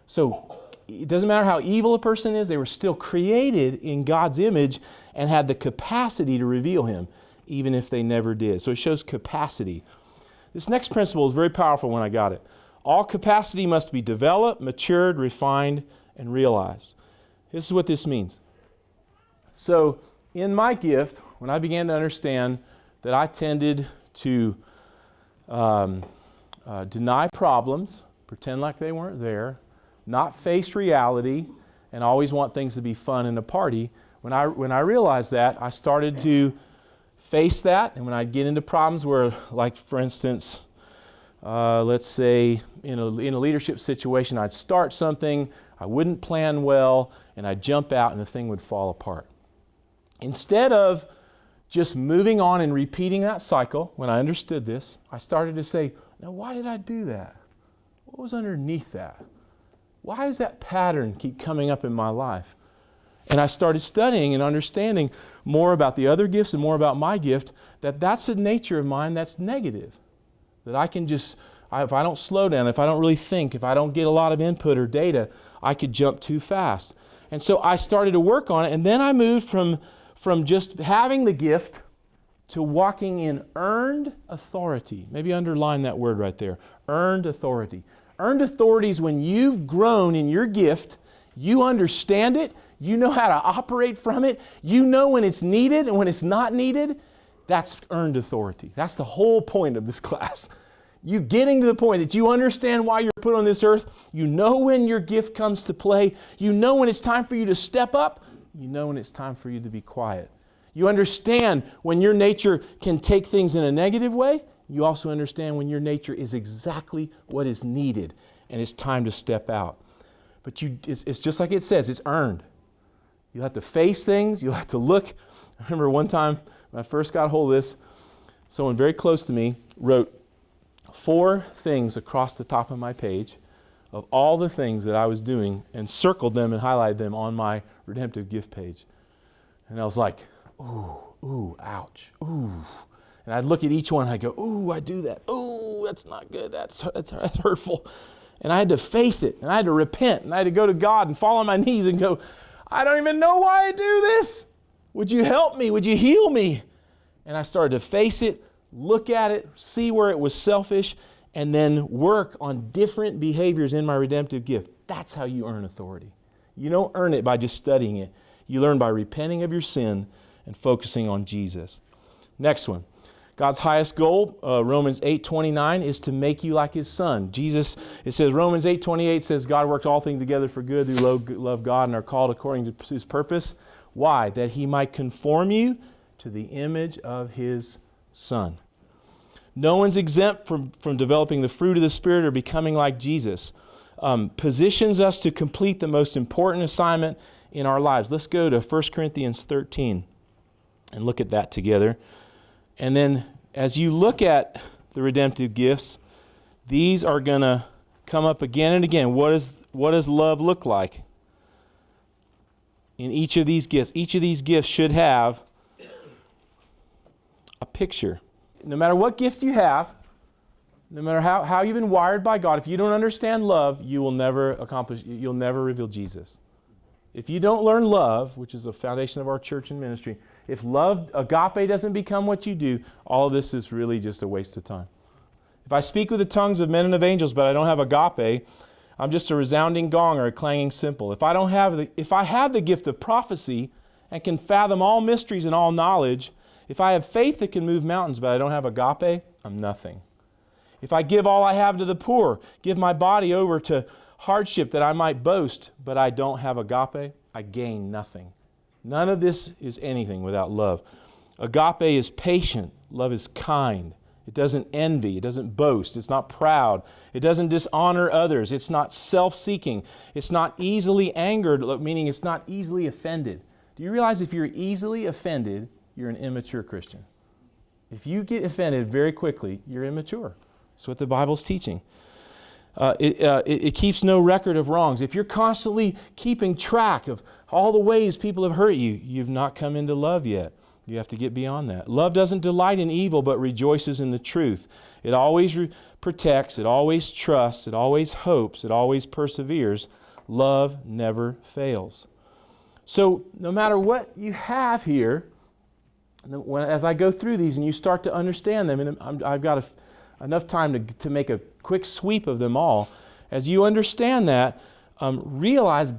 So it doesn't matter how evil a person is, they were still created in God's image and had the capacity to reveal him, even if they never did. So it shows capacity. This next principle is very powerful when I got it. All capacity must be developed, matured, refined, and realized. This is what this means. So in my gift, when I began to understand that I tended to deny problems, pretend like they weren't there, not face reality, and always want things to be fun and a party, when I realized that, I started to face that. And when I'd get into problems where, like for instance, let's say in a leadership situation, I'd start something, I wouldn't plan well, and I'd jump out and the thing would fall apart. Instead of just moving on and repeating that cycle, when I understood this, I started to say, now why did I do that? What was underneath that? Why does that pattern keep coming up in my life? And I started studying and understanding more about the other gifts and more about my gift, that's a nature of mine that's negative. That I can just, if I don't slow down, if I don't really think, if I don't get a lot of input or data, I could jump too fast. And so I started to work on it, and then I moved from just having the gift to walking in earned authority. Maybe underline that word right there, earned authority. Earned authority is when you've grown in your gift, you understand it, you know how to operate from it, you know when it's needed and when it's not needed. That's earned authority. That's the whole point of this class. You getting to the point that you understand why you're put on this earth, you know when your gift comes to play, you know when it's time for you to step up, you know when it's time for you to be quiet. You understand when your nature can take things in a negative way. You also understand when your nature is exactly what is needed and it's time to step out. But it's just like it says, it's earned. You'll have to face things. You'll have to look. I remember one time when I first got hold of this, someone very close to me wrote 4 things across the top of my page of all the things that I was doing and circled them and highlighted them on my redemptive gift page. And I was like, ooh, ouch, ooh. And I'd look at each one and I'd go, ooh, I do that. Ooh, that's not good. That's hurtful. And I had to face it, and I had to repent, and I had to go to God and fall on my knees and go, I don't even know why I do this. Would you help me? Would you heal me? And I started to face it, look at it, see where it was selfish, and then work on different behaviors in my redemptive gift. That's how you earn authority. You don't earn it by just studying it. You learn by repenting of your sin and focusing on Jesus. Next one. God's highest goal, Romans 8:29, is to make you like His Son. Jesus, it says, Romans 8:28 says, God works all things together for good who love God and are called according to His purpose. Why? That He might conform you to the image of His Son. No one's exempt from developing the fruit of the Spirit or becoming like Jesus. Positions us to complete the most important assignment in our lives. Let's go to 1 Corinthians 13 and look at that together. And then as you look at the redemptive gifts, these are going to come up again and again. What does love look like in each of these gifts? Each of these gifts should have a picture. No matter what gift you have, no matter how you've been wired by God, if you don't understand love, you will never you'll never reveal Jesus. If you don't learn love, which is the foundation of our church and ministry, if love, agape, doesn't become what you do, all of this is really just a waste of time. If I speak with the tongues of men and of angels, but I don't have agape, I'm just a resounding gong or a clanging cymbal. If I have the gift of prophecy and can fathom all mysteries and all knowledge, if I have faith that can move mountains, but I don't have agape, I'm nothing. If I give all I have to the poor, give my body over to hardship that I might boast, but I don't have agape, I gain nothing. None of this is anything without love. Agape is patient. Love is kind. It doesn't envy. It doesn't boast. It's not proud. It doesn't dishonor others. It's not self-seeking. It's not easily angered, meaning it's not easily offended. Do you realize if you're easily offended, you're an immature Christian? If you get offended very quickly, you're immature. That's what the Bible's teaching. It keeps no record of wrongs. If you're constantly keeping track of all the ways people have hurt you, you've not come into love yet. You have to get beyond that. Love doesn't delight in evil, but rejoices in the truth. It always protects. It always trusts. It always hopes. It always perseveres. Love never fails. So no matter what you have here, as I go through these and you start to understand them, and I've got enough time to make a quick sweep of them all. As you understand that, realize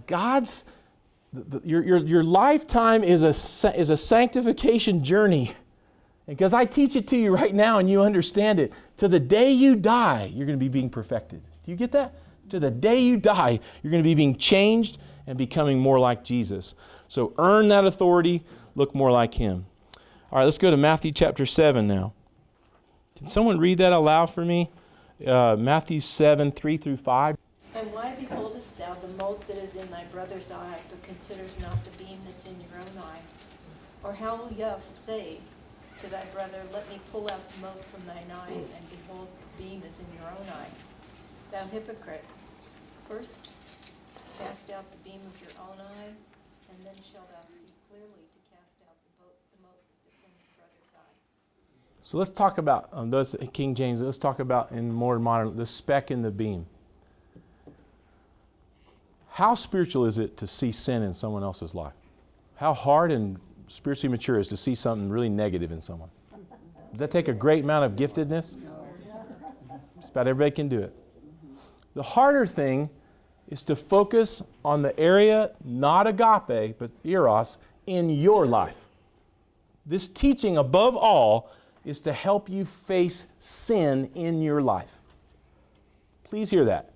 your lifetime is a sanctification journey. Because I teach it to you right now and you understand it. To the day you die, you're going to be being perfected. Do you get that? To the day you die, you're going to be being changed and becoming more like Jesus. So earn that authority, look more like Him. All right, let's go to Matthew chapter 7 now. Can someone read that aloud for me? Matthew 7, 3 through 5. And why behold beholdest thou the mote that is in thy brother's eye, but considerest not the beam that's in your own eye? Or how will thou say to thy brother, let me pull out the mote from thine eye, and behold, the beam is in your own eye? Thou hypocrite, first cast out the beam of your own eye, and then shalt thou see clearly to cast out the mote that's in your brother's eye. So let's talk about those King James. Let's talk about in more modern the speck in the beam. How spiritual is it to see sin in someone else's life? How hard and spiritually mature is to see something really negative in someone? Does that take a great amount of giftedness? Just about everybody can do it. The harder thing is to focus on the area, not agape, but eros, in your life. This teaching, above all, is to help you face sin in your life. Please hear that.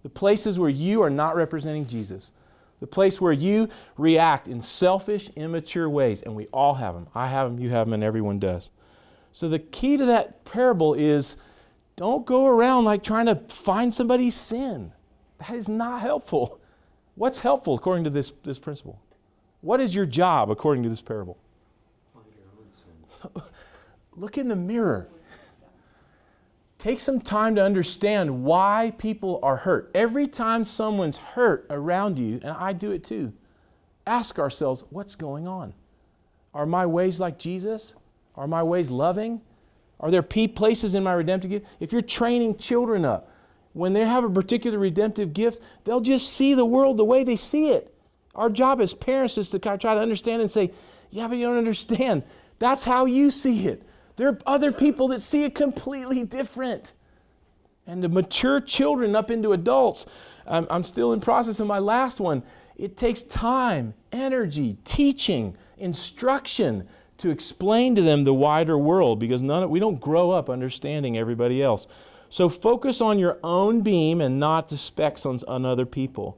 The places where you are not representing Jesus. The place where you react in selfish, immature ways. And we all have them. I have them, you have them, and everyone does. So the key to that parable is don't go around like trying to find somebody's sin. That is not helpful. What's helpful according to this principle? What is your job according to this parable? Find your own sin. Look in the mirror. Take some time to understand why people are hurt. Every time someone's hurt around you, and I do it too, ask ourselves, what's going on? Are my ways like Jesus? Are my ways loving? Are there places in my redemptive gift? If you're training children up, when they have a particular redemptive gift, they'll just see the world the way they see it. Our job as parents is to try to understand and say, yeah, but you don't understand. That's how you see it. There are other people that see it completely different. And to mature children up into adults, I'm still in process of my last one. It takes time, energy, teaching, instruction to explain to them the wider world, because we don't grow up understanding everybody else. So focus on your own beam and not the specks on other people.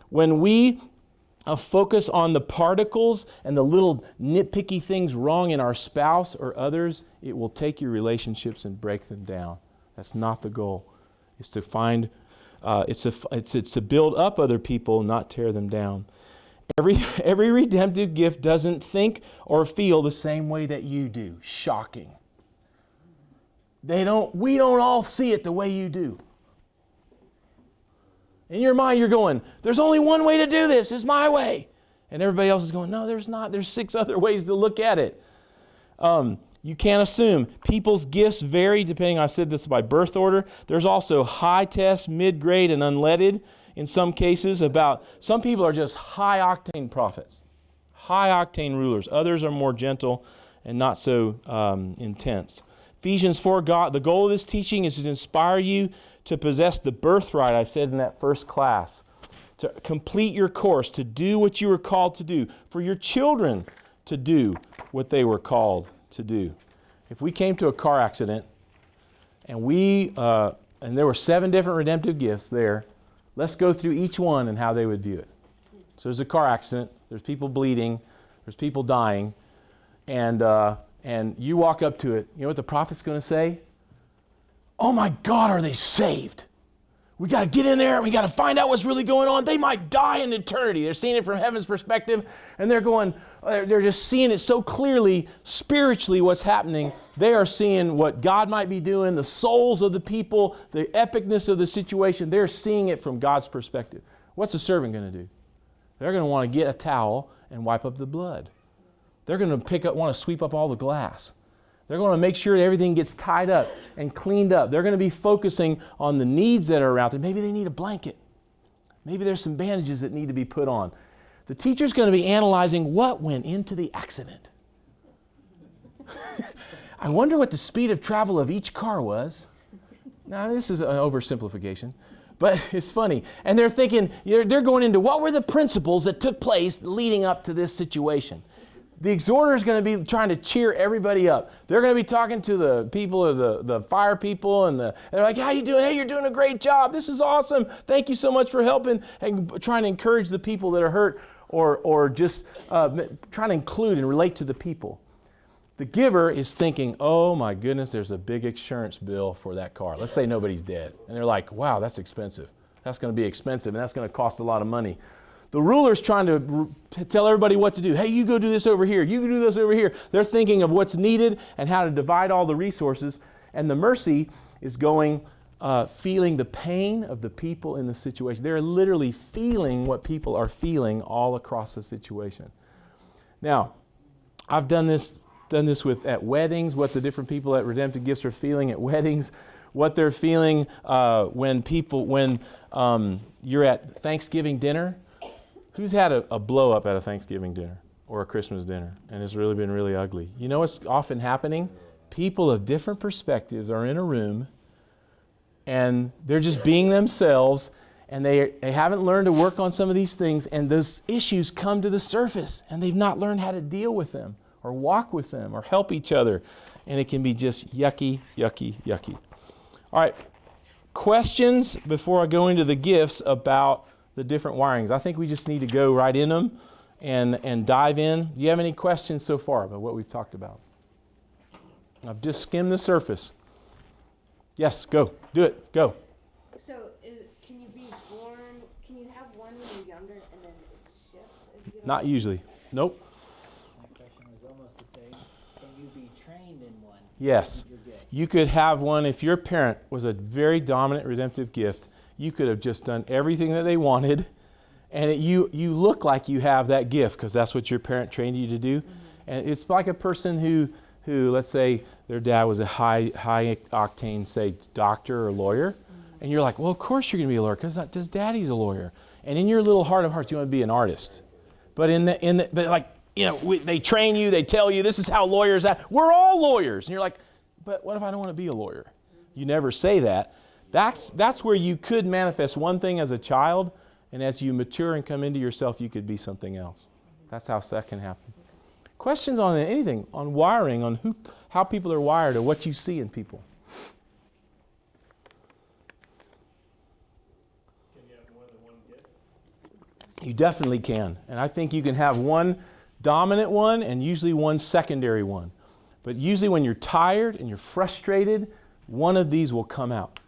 When we focus on the particles and the little nitpicky things wrong in our spouse or others, it will take your relationships and break them down. That's not the goal. It's to find, it's to build up other people, not tear them down. Every redemptive gift doesn't think or feel the same way that you do. Shocking. We don't all see it the way you do. In your mind, you're going, there's only one way to do this. It's my way. And everybody else is going, no, there's not. There's 6 other ways to look at it. You can't assume. People's gifts vary depending, I said this by birth order. There's also high test, mid-grade, and unleaded in some cases. Some people are just high-octane prophets, high-octane rulers. Others are more gentle and not so intense. Ephesians 4, the goal of this teaching is to inspire you to possess the birthright, I said in that first class, to complete your course, to do what you were called to do, for your children to do what they were called to do. If we came to a car accident and there were 7 different redemptive gifts there, let's go through each one and how they would view it. So there's a car accident, there's people bleeding, there's people dying, and you walk up to it. You know what the prophet's going to say? Oh my God, are they saved? We got to get in there and we got to find out what's really going on. They might die in eternity. They're seeing it from heaven's perspective, and they're just seeing it so clearly spiritually what's happening. They are seeing what God might be doing, the souls of the people, the epicness of the situation. They're seeing it from God's perspective. What's the servant going to do? They're going to want to get a towel and wipe up the blood. They're going to want to sweep up all the glass. They're going to make sure everything gets tied up and cleaned up. They're going to be focusing on the needs that are out there. Maybe they need a blanket. Maybe there's some bandages that need to be put on. The teacher's going to be analyzing what went into the accident. I wonder what the speed of travel of each car was. Now, this is an oversimplification, but it's funny. And they're thinking, they're going into what were the principles that took place leading up to this situation. The exhorter is going to be trying to cheer everybody up. They're going to be talking to the people of the fire people, and they're like, how you doing? Hey, you're doing a great job. This is awesome. Thank you so much for helping, and trying to encourage the people that are hurt, or just trying to include and relate to the people. The giver is thinking, oh my goodness, there's a big insurance bill for that car. Let's say nobody's dead. And they're like, wow, that's expensive. That's going to be expensive, and that's going to cost a lot of money. The ruler's trying to tell everybody what to do. Hey, you go do this over here. You can do this over here. They're thinking of what's needed and how to divide all the resources. And the mercy is going, feeling the pain of the people in the situation. They're literally feeling what people are feeling all across the situation. Now, I've done this at weddings, what the different people at Redemptive Gifts are feeling at weddings, what they're feeling when you're at Thanksgiving dinner. Who's had a blow up at a Thanksgiving dinner or a Christmas dinner and it's really been really ugly? You know what's often happening? People of different perspectives are in a room and they're just being themselves, and they haven't learned to work on some of these things, and those issues come to the surface and they've not learned how to deal with them or walk with them or help each other, and it can be just yucky, yucky, yucky. All right, questions before I go into the gifts about the different wirings? I think we just need to go right in them and dive in. Do you have any questions so far about what we've talked about? I've just skimmed the surface. Yes, go. Do it. Go. So, can you be born, can you have one when you're younger and then it shifts as you get Not older? usually. Nope. My question was almost the same. Can you be trained in one? Yes. You're good. You could have one if your parent was a very dominant redemptive gift. You could have just done everything that they wanted, and you look like you have that gift because that's what your parent trained you to do. Mm-hmm. And it's like a person who let's say their dad was a high octane, say, doctor or lawyer, mm-hmm. and you're like, well, of course you're going to be a lawyer because daddy's a lawyer. And in your little heart of hearts, you want to be an artist. But they train you, they tell you this is how lawyers act. We're all lawyers, and you're like, but what if I don't want to be a lawyer? You never say that. That's where you could manifest one thing as a child, and as you mature and come into yourself, you could be something else. That's how that can happen. Questions on anything, on wiring, on how people are wired, or what you see in people? Can you have more than one gift? You definitely can. And I think you can have one dominant one and usually one secondary one. But usually when you're tired and you're frustrated, one of these will come out.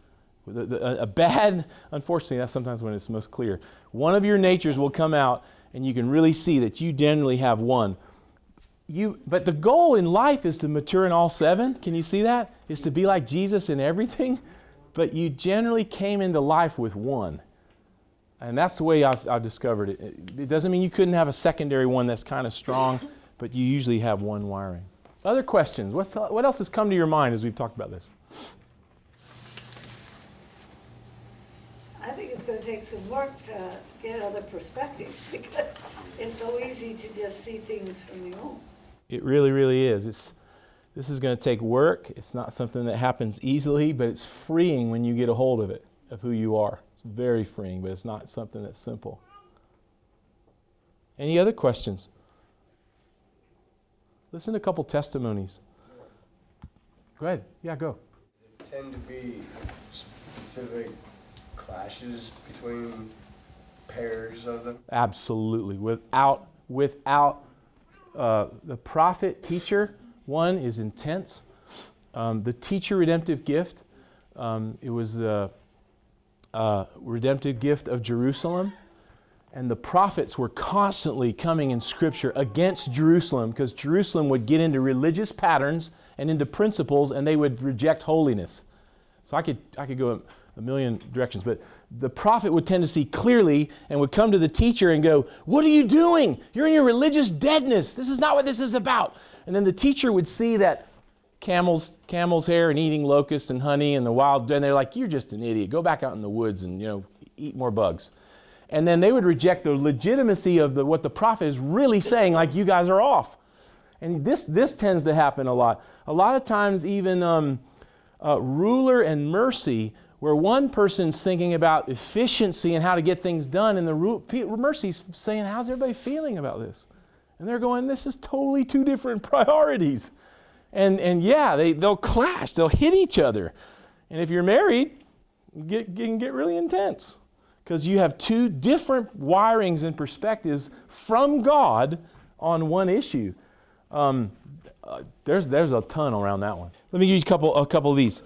Unfortunately, that's sometimes when it's most clear. One of your natures will come out, and you can really see that you generally have one. But the goal in life is to mature in all seven. Can you see that? Is to be like Jesus in everything. But you generally came into life with one. And that's the way I've discovered it. It doesn't mean you couldn't have a secondary one that's kind of strong, but you usually have one wiring. Other questions? What else has come to your mind as we've talked about this? I think it's going to take some work to get other perspectives because it's so easy to just see things from your own. It really, really is. This is going to take work. It's not something that happens easily, but it's freeing when you get a hold of it, of who you are. It's very freeing, but it's not something that's simple. Any other questions? Listen to a couple testimonies. Go ahead. Yeah, go. There tend to be specific clashes between pairs of them. Absolutely. Without the prophet teacher, one is intense. The teacher redemptive gift, it was the redemptive gift of Jerusalem. And the prophets were constantly coming in Scripture against Jerusalem because Jerusalem would get into religious patterns and into principles, and they would reject holiness. So I could go a million directions, but the prophet would tend to see clearly and would come to the teacher and go, "What are you doing? You're in your religious deadness. This is not what this is about." And then the teacher would see that camel's hair and eating locusts and honey and the wild, and they're like, "You're just an idiot. Go back out in the woods and eat more bugs." And then they would reject the legitimacy of what the prophet is really saying, like, you guys are off. And this tends to happen a lot. A lot of times even ruler and mercy, where one person's thinking about efficiency and how to get things done, and the mercy's saying, how's everybody feeling about this? And they're going, this is totally two different priorities. And yeah, they'll clash, they'll hit each other. And if you're married, it can get really intense. Because you have two different wirings and perspectives from God on one issue. There's a ton around that one. Let me give you a couple of these.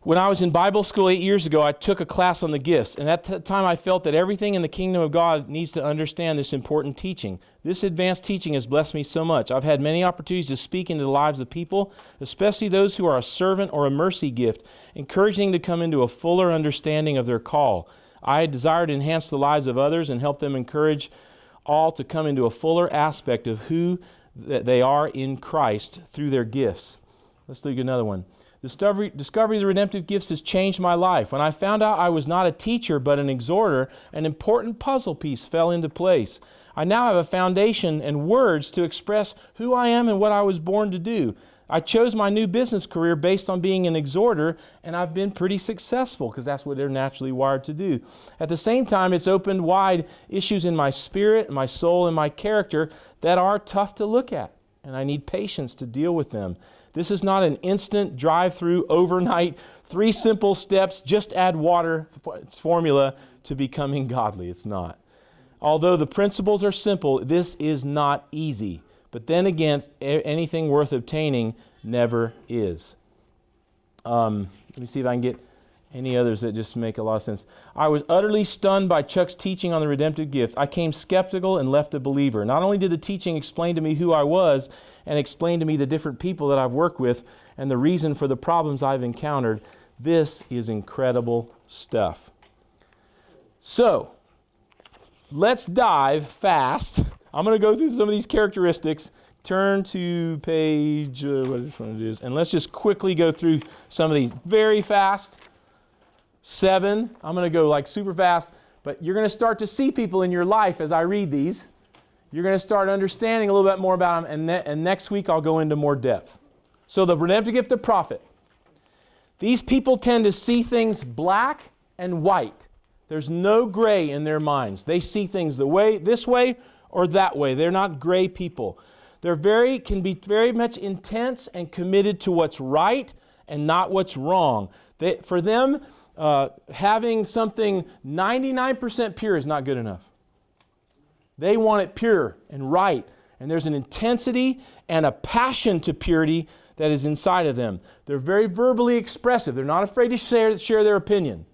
When I was in Bible school 8 years ago, I took a class on the gifts, and at that time I felt that everything in the kingdom of God needs to understand this important teaching. This advanced teaching has blessed me so much. I've had many opportunities to speak into the lives of people, especially those who are a servant or a mercy gift, encouraging them to come into a fuller understanding of their call. I desire to enhance the lives of others and help them encourage all to come into a fuller aspect of who they are in Christ through their gifts. Let's look at another one. Discovery of the redemptive gifts has changed my life. When I found out I was not a teacher but an exhorter, an important puzzle piece fell into place. I now have a foundation and words to express who I am and what I was born to do. I chose my new business career based on being an exhorter, and I've been pretty successful because that's what they're naturally wired to do. At the same time, it's opened wide issues in my spirit, my soul, and my character that are tough to look at, and I need patience to deal with them. This is not an instant drive-through, overnight, 3 simple steps, just add water formula to becoming godly. It's not. Although the principles are simple, this is not easy. But then again, anything worth obtaining never is. Let me see if I can get any others that just make a lot of sense. I was utterly stunned by Chuck's teaching on the redemptive gift. I came skeptical and left a believer. Not only did the teaching explain to me who I was and explain to me the different people that I've worked with and the reason for the problems I've encountered, this is incredible stuff. So, let's dive fast. I'm going to go through some of these characteristics. Turn to page, which one it is, and let's just quickly go through some of these very fast. 7, I'm going to go like super fast, but you're going to start to see people in your life as I read these. You're going to start understanding a little bit more about them, and next week I'll go into more depth. So the redemptive gift of prophet. These people tend to see things black and white. There's no gray in their minds. They see things this way or that way. They're not gray people. Can be very much intense and committed to what's right and not what's wrong. For them, having something 99% pure is not good enough. They want it pure and right, and there's an intensity and a passion to purity that is inside of them. They're very verbally expressive. They're not afraid to share their opinion.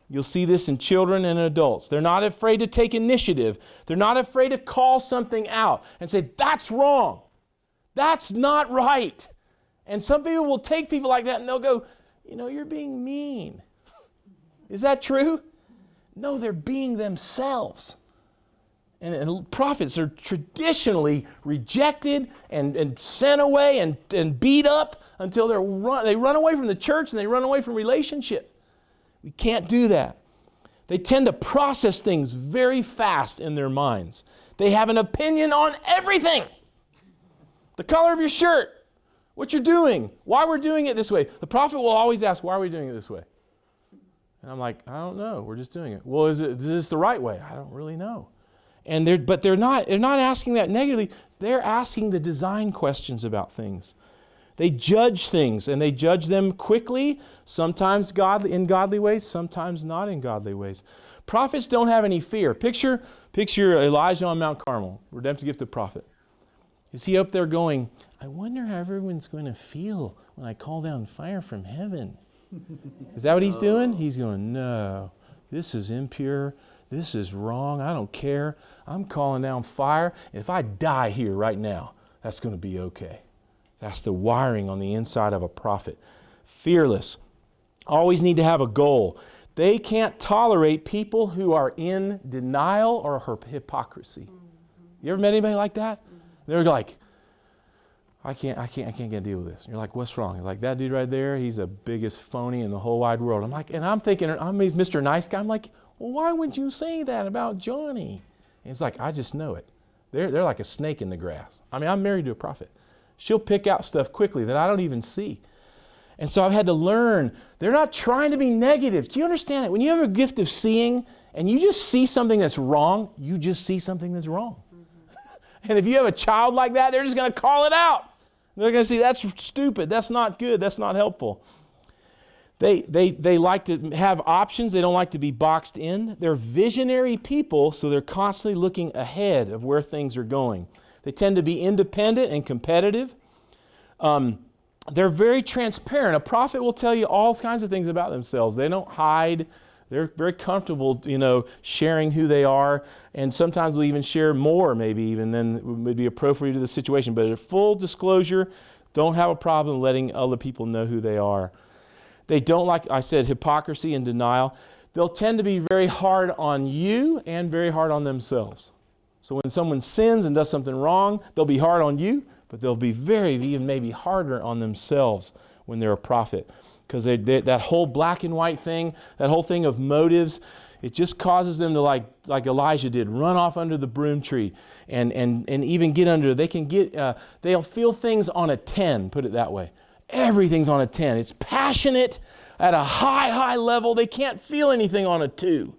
You'll see this in children and adults. They're not afraid to take initiative. They're not afraid to call something out and say, that's wrong. That's not right. And some people will take people like that and they'll go, you're being mean. Is that true? No, they're being themselves. And prophets are traditionally rejected and sent away and beat up until they run away from the church and they run away from relationship. We can't do that. They tend to process things very fast in their minds. They have an opinion on everything. The color of your shirt, what you're doing, why we're doing it this way. The prophet will always ask, why are we doing it this way? And I'm like, I don't know. We're just doing it. Well, is this the right way? I don't really know. But they're not asking that negatively. They're asking the design questions about things. They judge things, and they judge them quickly, sometimes in godly ways, sometimes not in godly ways. Prophets don't have any fear. Picture Elijah on Mount Carmel, redemptive gift of prophet. Is he up there going, I wonder how everyone's going to feel when I call down fire from heaven? Is that what he's doing? He's going, no, this is impure. This is wrong. I don't care. I'm calling down fire. And if I die here right now, that's going to be okay. That's the wiring on the inside of a prophet. Fearless. Always need to have a goal. They can't tolerate people who are in denial or hypocrisy. You ever met anybody like that? They're like, I can't get a deal with this. And you're like, what's wrong? You're like, that dude right there, he's the biggest phony in the whole wide world. I'm thinking, I'm Mr. Nice Guy. I'm like, well, why wouldn't you say that about Johnny? And it's like, I just know it. They're like a snake in the grass. I'm married to a prophet. She'll pick out stuff quickly that I don't even see. And so I've had to learn, they're not trying to be negative. Do you understand that? When you have a gift of seeing and you just see something that's wrong, you just see something that's wrong. Mm-hmm. And if you have a child like that, they're just going to call it out. They're going to say, that's stupid, that's not good, that's not helpful. They like to have options. They don't like to be boxed in. They're visionary people, so they're constantly looking ahead of where things are going. They tend to be independent and competitive. they're very transparent. A prophet will tell you all kinds of things about themselves. They don't hide. They're very comfortable, sharing who they are, and sometimes will even share more, maybe even than would be appropriate to the situation. But a full disclosure, don't have a problem letting other people know who they are. They don't, like I said, hypocrisy and denial. They'll tend to be very hard on you and very hard on themselves. So when someone sins and does something wrong, they'll be hard on you, but they'll be even maybe harder on themselves when they're a prophet. Because that whole black and white thing, that whole thing of motives, it just causes them to, like Elijah did, run off under the broom tree and even get under. They'll feel things on a 10, put it that way. Everything's on a 10. It's passionate at a high level. They can't feel anything on a 2.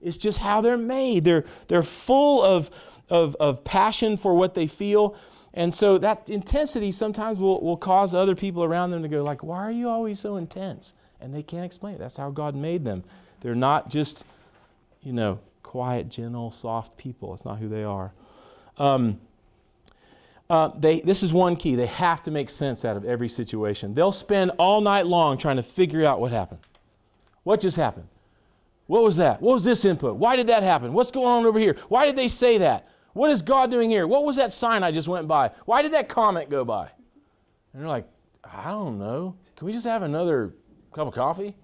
It's just how they're made. They're full of passion for what they feel. And so that intensity sometimes will cause other people around them to go like, why are you always so intense? And they can't explain it. That's how God made them. They're not just, quiet, gentle, soft people. It's not who they are. This is one key. They have to make sense out of every situation. They'll spend all night long trying to figure out what happened. What just happened? What was that? What was this input? Why did that happen? What's going on over here? Why did they say that? What is God doing here? What was that sign I just went by? Why did that comment go by? And they're like, I don't know. Can we just have another cup of coffee?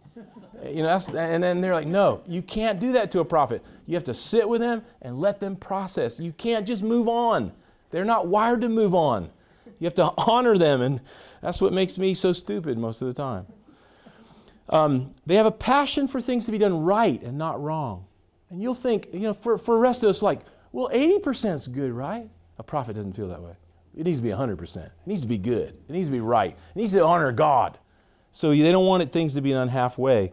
And then they're like, no, you can't do that to a prophet. You have to sit with them and let them process. You can't just move on. They're not wired to move on. You have to honor them, and that's what makes me so stupid most of the time. They have a passion for things to be done right and not wrong. And you'll think, for the rest of us, like, well, 80% is good, right? A prophet doesn't feel that way. It needs to be 100%. It needs to be good. It needs to be right. It needs to honor God. So they don't want things to be done halfway.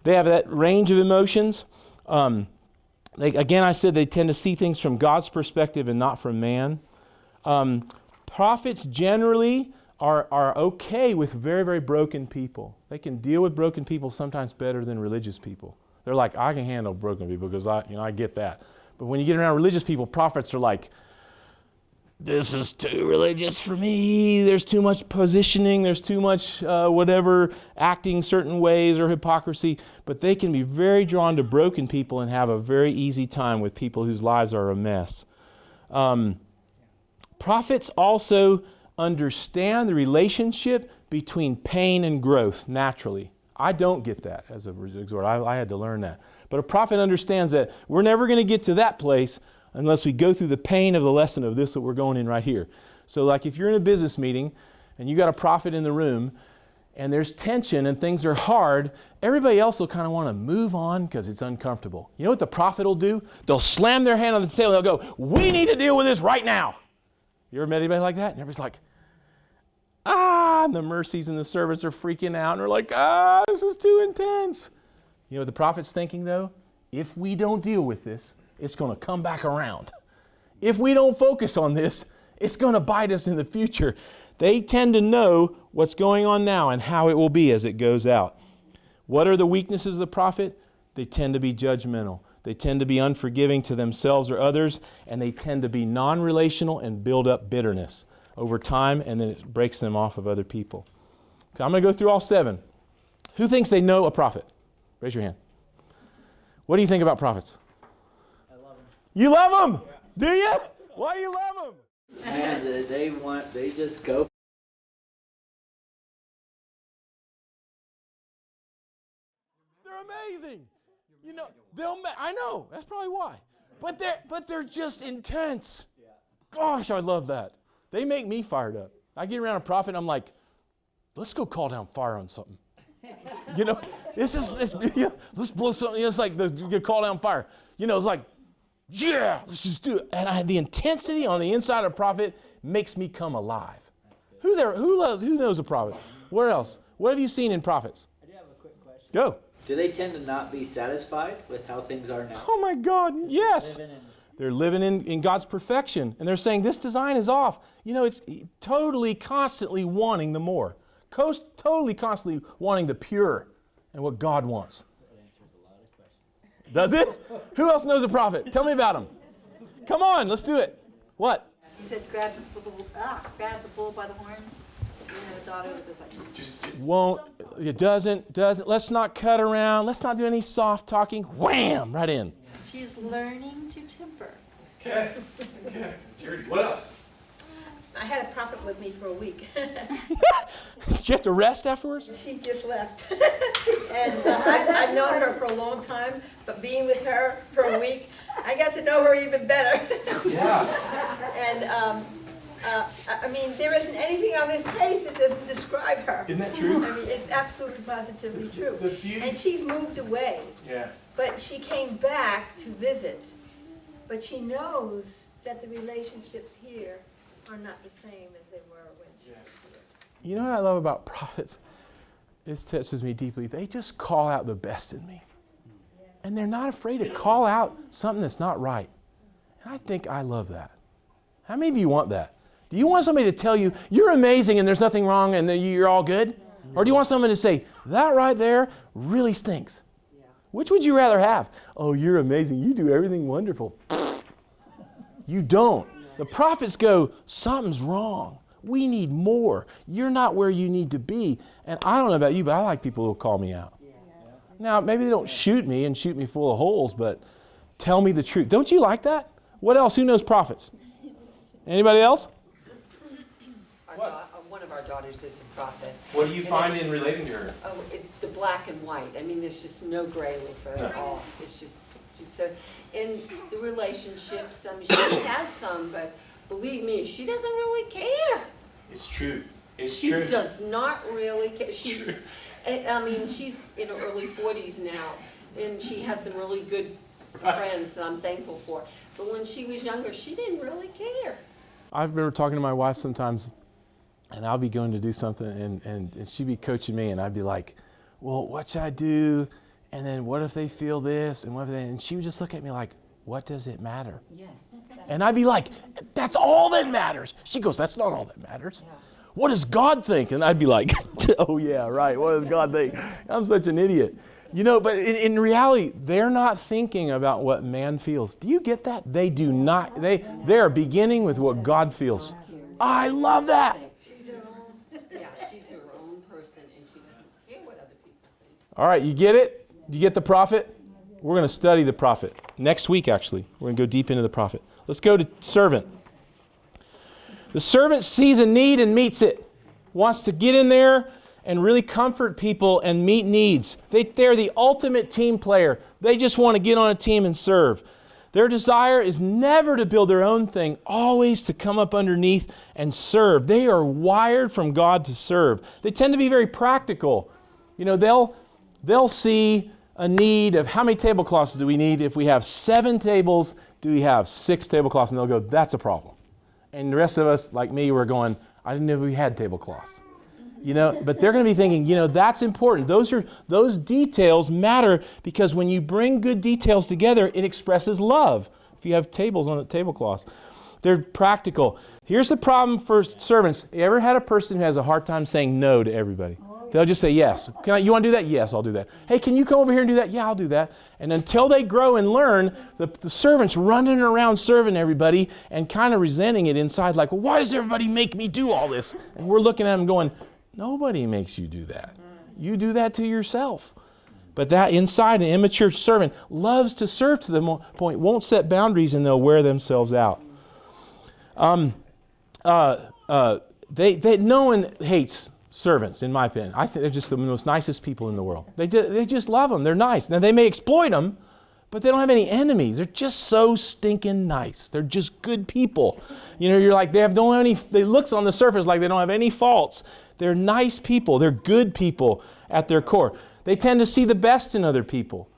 They have that range of emotions. Again, I said they tend to see things from God's perspective and not from man. Prophets generally are okay with very, very broken people. They can deal with broken people sometimes better than religious people. They're like, I can handle broken people because I get that. But when you get around religious people, prophets are like, this is too religious for me. There's too much positioning. There's too much acting certain ways or hypocrisy. But they can be very drawn to broken people and have a very easy time with people whose lives are a mess. Prophets also understand the relationship between pain and growth naturally. I don't get that as a exhorter. I had to learn that. But a prophet understands that we're never going to get to that place unless we go through the pain of the lesson of this that we're going in right here. So like if you're in a business meeting and you got a prophet in the room and there's tension and things are hard, everybody else will kind of want to move on because it's uncomfortable. You know what the prophet will do? They'll slam their hand on the table and they'll go, we need to deal with this right now. You ever met anybody like that? And everybody's like, and the mercies in the service are freaking out and they're like, this is too intense. You know what the prophet's thinking though? If we don't deal with this, it's going to come back around. If we don't focus on this, it's going to bite us in the future. They tend to know what's going on now and how it will be as it goes out. What are the weaknesses of the prophet? They tend to be judgmental. They tend to be unforgiving to themselves or others, and they tend to be non-relational and build up bitterness over time, and then it breaks them off of other people. Okay, I'm going to go through all 7. Who thinks they know a prophet? Raise your hand. What do you think about prophets? You love them? Yeah. Do you? Why do you love them? Man, they just go. They're amazing. I know, that's probably why. But they're just intense. Gosh, I love that. They make me fired up. I get around a prophet and I'm like, let's go call down fire on something. Let's blow something. It's like you call down fire. It's like, yeah, let's just do it. And the intensity on the inside of a prophet makes me come alive. Who knows a prophet? Where else? What have you seen in prophets? I do have a quick question. Go. Do they tend to not be satisfied with how things are now? Oh my God, yes. They're living in God's perfection. And they're saying this design is off. It's totally, constantly wanting the more. Totally, constantly wanting the pure and what God wants. That answers a lot of questions. Does it? Who else knows a prophet? Tell me about him. Come on, let's do it. What? You said grab the bull by the horns. a daughter that is like, Won't, it doesn't, let's not cut around, let's not do any soft talking, wham, right in. She's learning to temper. Okay, okay. What else? I had a prophet with me for a week. Did you have to rest afterwards? She just left. And I've known her for a long time, but being with her for a week, I got to know her even better. Yeah. And I mean, there isn't anything on this page that doesn't describe her. Isn't that true? I mean, it's absolutely positively true. The beauty- And she's moved away, Yeah. but she came back to visit. But she knows that the relationships here are not the same as they were when she was here. You know what I love about prophets? This touches me deeply. They just call out the best in me. And they're not afraid to call out something that's not right. And I think I love that. How many of you want that? Do you want somebody to tell you, you're amazing and there's nothing wrong and that you're all good? Or do you want someone to say, that right there really stinks? Which would you rather have? Oh, you're amazing. You do everything wonderful. You don't. The prophets go, something's wrong. We need more. You're not where you need to be. And I don't know about you, but I like people who will call me out. Now, maybe they don't shoot me and shoot me full of holes, but tell me the truth. Don't you like that? What else? Who knows prophets? Anybody else? One of our daughters is a prophet. What do you And find it's- in relating to her? Oh, it's the black and white. I mean, there's just no gray with her at all. It's just so. In the relationships, I mean, she has some, but believe me, she doesn't really care. It's true. It's She does not really care. I mean, she's in her early 40s now, and she has some really good friends that I'm thankful for. But when she was younger, she didn't really care. I remember talking to my wife sometimes, and I'll be going to do something, and she'd be coaching me, and I'd be like, well, what should I do? And then what if they feel this? And what if they, and she would just look at me like, what does it matter? Yes. And I'd be like, that's all that matters. She goes, that's not all that matters. What does God think? And I'd be like, oh yeah, right, what does God think? I'm such an idiot. You know, but in reality, they're not thinking about what man feels. Do you get that? They do not. They are beginning with what God feels. I love that. Yeah, she's her own person, and she doesn't care what other people think. All right, you get it? You get the prophet? We're going to study the prophet. Next week, actually. We're going to go deep into the prophet. Let's go to servant. The servant sees a need and meets it. Wants to get in there and really comfort people and meet needs. They're the ultimate team player. They just want to get on a team and serve. Their desire is never to build their own thing, always to come up underneath and serve. They are wired from God to serve. They tend to be very practical. You know, they'll see a need of how many tablecloths do we need? If we have 7 tables, do we have 6 tablecloths? And they'll go, that's a problem. And the rest of us, like me, we're going, I didn't know we had tablecloths. You know, but they're going to be thinking, you know, that's important. Those details matter because when you bring good details together, it expresses love. If you have tables on the tablecloths, they're practical. Here's the problem for servants. You ever had a person who has a hard time saying no to everybody? They'll just say yes. You want to do that? Yes, I'll do that. Hey, can you come over here and do that? Yeah, I'll do that. And until they grow and learn, the servant's running around serving everybody and kind of resenting it inside, like, well, why does everybody make me do all this? And we're looking at them going, nobody makes you do that. You do that to yourself. But that inside, an immature servant loves to serve to the point, won't set boundaries, and they'll wear themselves out. No one hates servants, in my opinion. I think they're just the most nicest people in the world. They just love them. They're nice. Now, they may exploit them, but they don't have any enemies. They're just so stinking nice. They're just good people. You know, you're like, they look on the surface like they don't have any faults. They're nice people. They're good people at their core. They tend to see the best in other people.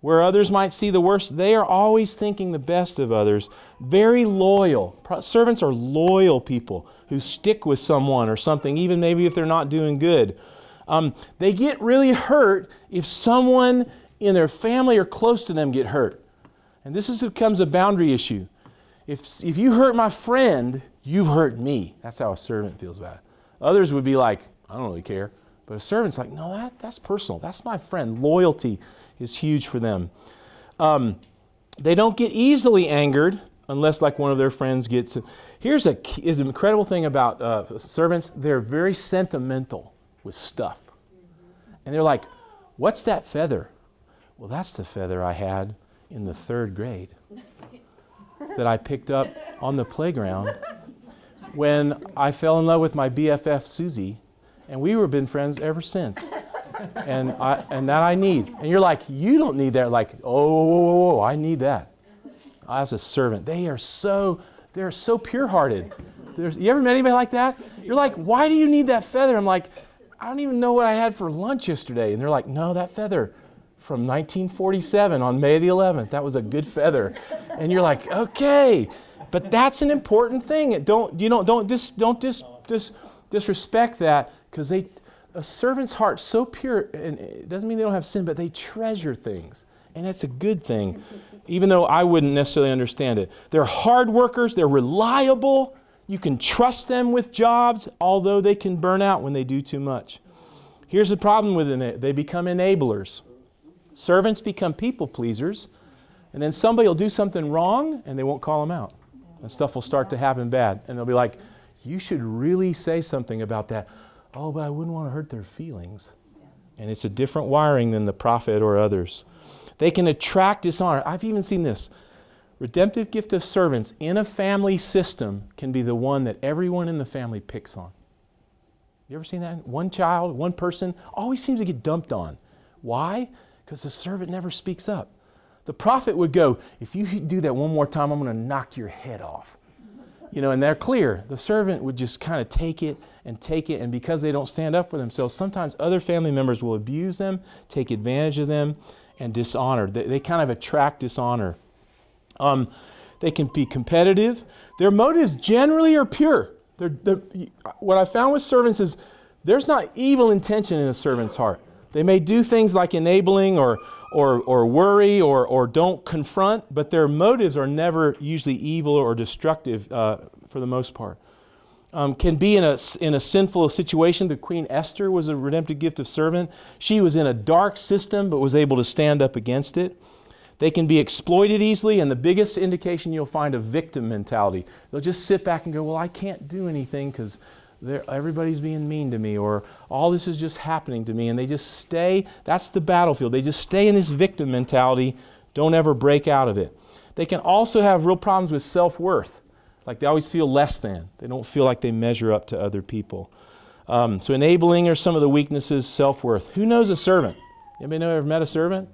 Where others might see the worst, they are always thinking the best of others. Very loyal. Servants are loyal people who stick with someone or something, even maybe if they're not doing good. They get really hurt if someone in their family or close to them get hurt. And this becomes a boundary issue. If you hurt my friend, you've hurt me. That's how a servant feels about it. Others would be like, I don't really care. But a servant's like, no, that's personal. That's my friend. Loyalty is huge for them. They don't get easily angered. unless like one of their friends gets it. Here's an incredible thing about servants. They're very sentimental with stuff. And they're like, what's that feather? Well, that's the feather I had in the 3rd grade that I picked up on the playground when I fell in love with my BFF Susie, and we have been friends ever since. And that I need. And you're like, you don't need that. Like, oh, I need that. As a servant, they're so pure-hearted. You ever met anybody like that? You're like, why do you need that feather? I'm like, I don't even know what I had for lunch yesterday. And they're like, no, that feather from 1947 on May the 11th. That was a good feather. And you're like, okay, but that's an important thing. Don't disrespect that, because a servant's heart's so pure, and it doesn't mean they don't have sin, but they treasure things. And that's a good thing, even though I wouldn't necessarily understand it. They're hard workers, they're reliable, you can trust them with jobs, although they can burn out when they do too much. Here's the problem with it, they become enablers. Servants become people pleasers, and then somebody will do something wrong, and they won't call them out. And stuff will start to happen bad, and they'll be like, you should really say something about that. Oh, but I wouldn't want to hurt their feelings. And it's a different wiring than the prophet or others. They can attract dishonor. I've even seen this. Redemptive gift of servants in a family system can be the one that everyone in the family picks on. You ever seen that? One child, one person, always seems to get dumped on. Why? Because the servant never speaks up. The prophet would go, if you do that one more time, I'm going to knock your head off. And they're clear. The servant would just kind of take it, and because they don't stand up for themselves, sometimes other family members will abuse them, take advantage of them, and dishonor. They kind of attract dishonor. They can be competitive. Their motives generally are pure. What I found with servants is there's not evil intention in a servant's heart. They may do things like enabling or worry or don't confront, but their motives are never usually evil or destructive for the most part. Can be in a sinful situation. The Queen Esther was a redemptive gift of servant. She was in a dark system but was able to stand up against it. They can be exploited easily, and the biggest indication you'll find of victim mentality. They'll just sit back and go, well, I can't do anything because everybody's being mean to me, or all this is just happening to me, and they just stay. That's the battlefield. They just stay in this victim mentality, don't ever break out of it. They can also have real problems with self-worth. Like they always feel less than. They don't feel like they measure up to other people. So enabling are some of the weaknesses, self-worth. Who knows a servant? Anybody ever met a servant?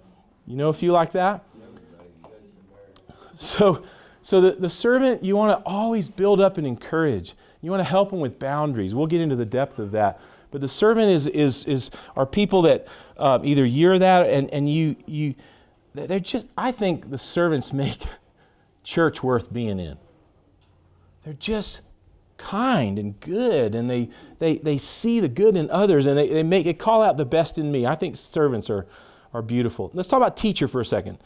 You know a few like that? So the servant, you want to always build up and encourage. You want to help them with boundaries. We'll get into the depth of that. But the servant are people that either you're that, and they're just. I think the servants make church worth being in. They're just kind and good, and they see the good in others, and they call out the best in me. I think servants are beautiful. Let's talk about teacher for a second.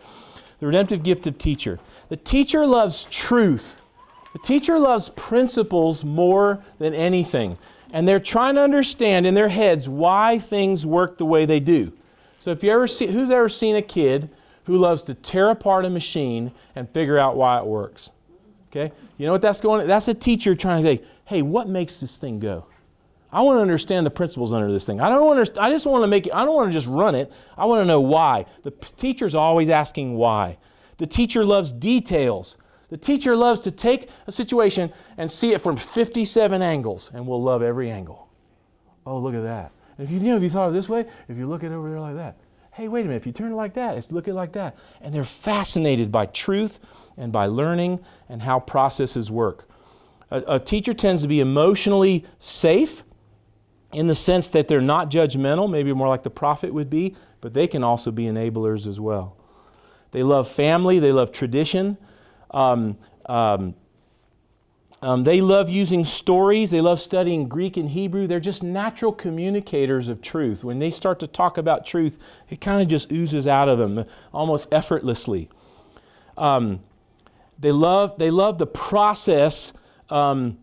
The redemptive gift of teacher. The teacher loves truth. The teacher loves principles more than anything. And they're trying to understand in their heads why things work the way they do. So who's ever seen a kid who loves to tear apart a machine and figure out why it works? Okay? You know what that's a teacher trying to say, hey, what makes this thing go? I want to understand the principles under this thing. I don't want to just run it. I want to know why. The teacher's always asking why. The teacher loves details. The teacher loves to take a situation and see it from 57 angles, and will love every angle. Oh, look at that. If you thought of it this way, if you look at it over there like that. Hey, wait a minute, if you turn it like that, it's looking like that. And they're fascinated by truth and by learning and how processes work. A teacher tends to be emotionally safe in the sense that they're not judgmental, maybe more like the prophet would be, but they can also be enablers as well. They love family, they love tradition. They love using stories. They love studying Greek and Hebrew. They're just natural communicators of truth. When they start to talk about truth, it kind of just oozes out of them almost effortlessly. They love the process. All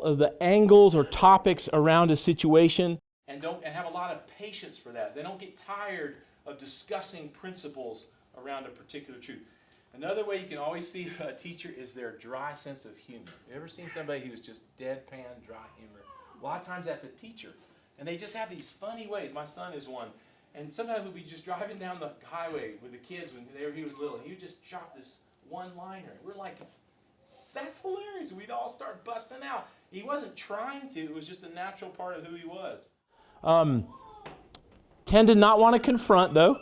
of the angles or topics around a situation, and have a lot of patience for that. They don't get tired of discussing principles around a particular truth. Another way you can always see a teacher is their dry sense of humor. You ever seen somebody who's just deadpan, dry humor? A lot of times that's a teacher. And they just have these funny ways. My son is one. And sometimes we'll be just driving down the highway with the kids when he was little. And he would just drop this one-liner. And we're like, that's hilarious. We'd all start busting out. He wasn't trying to. It was just a natural part of who he was. Tend to not want to confront, though.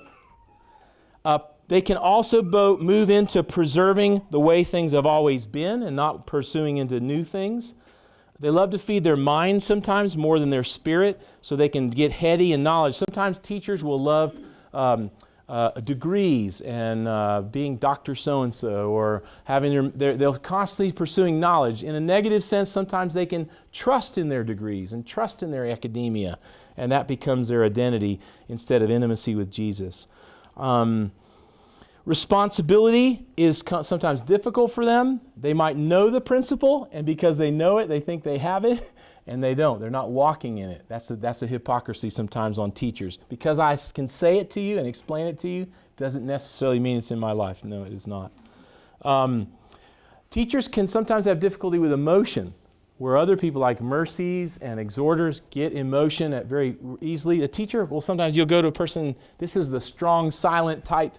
They can also move into preserving the way things have always been and not pursuing into new things. They love to feed their mind sometimes more than their spirit so they can get heady in knowledge. Sometimes teachers will love degrees and being Dr. So-and-so or having they're constantly pursuing knowledge. In a negative sense, sometimes they can trust in their degrees and trust in their academia, and that becomes their identity instead of intimacy with Jesus. Responsibility is sometimes difficult for them. They might know the principle, and because they know it, they think they have it, and they don't. They're not walking in it. That's a hypocrisy sometimes on teachers. Because I can say it to you and explain it to you, doesn't necessarily mean it's in my life. No, it is not. Teachers can sometimes have difficulty with emotion, where other people like mercies and exhorters get emotion very easily. A teacher, well, sometimes you'll go to a person, this is the strong, silent type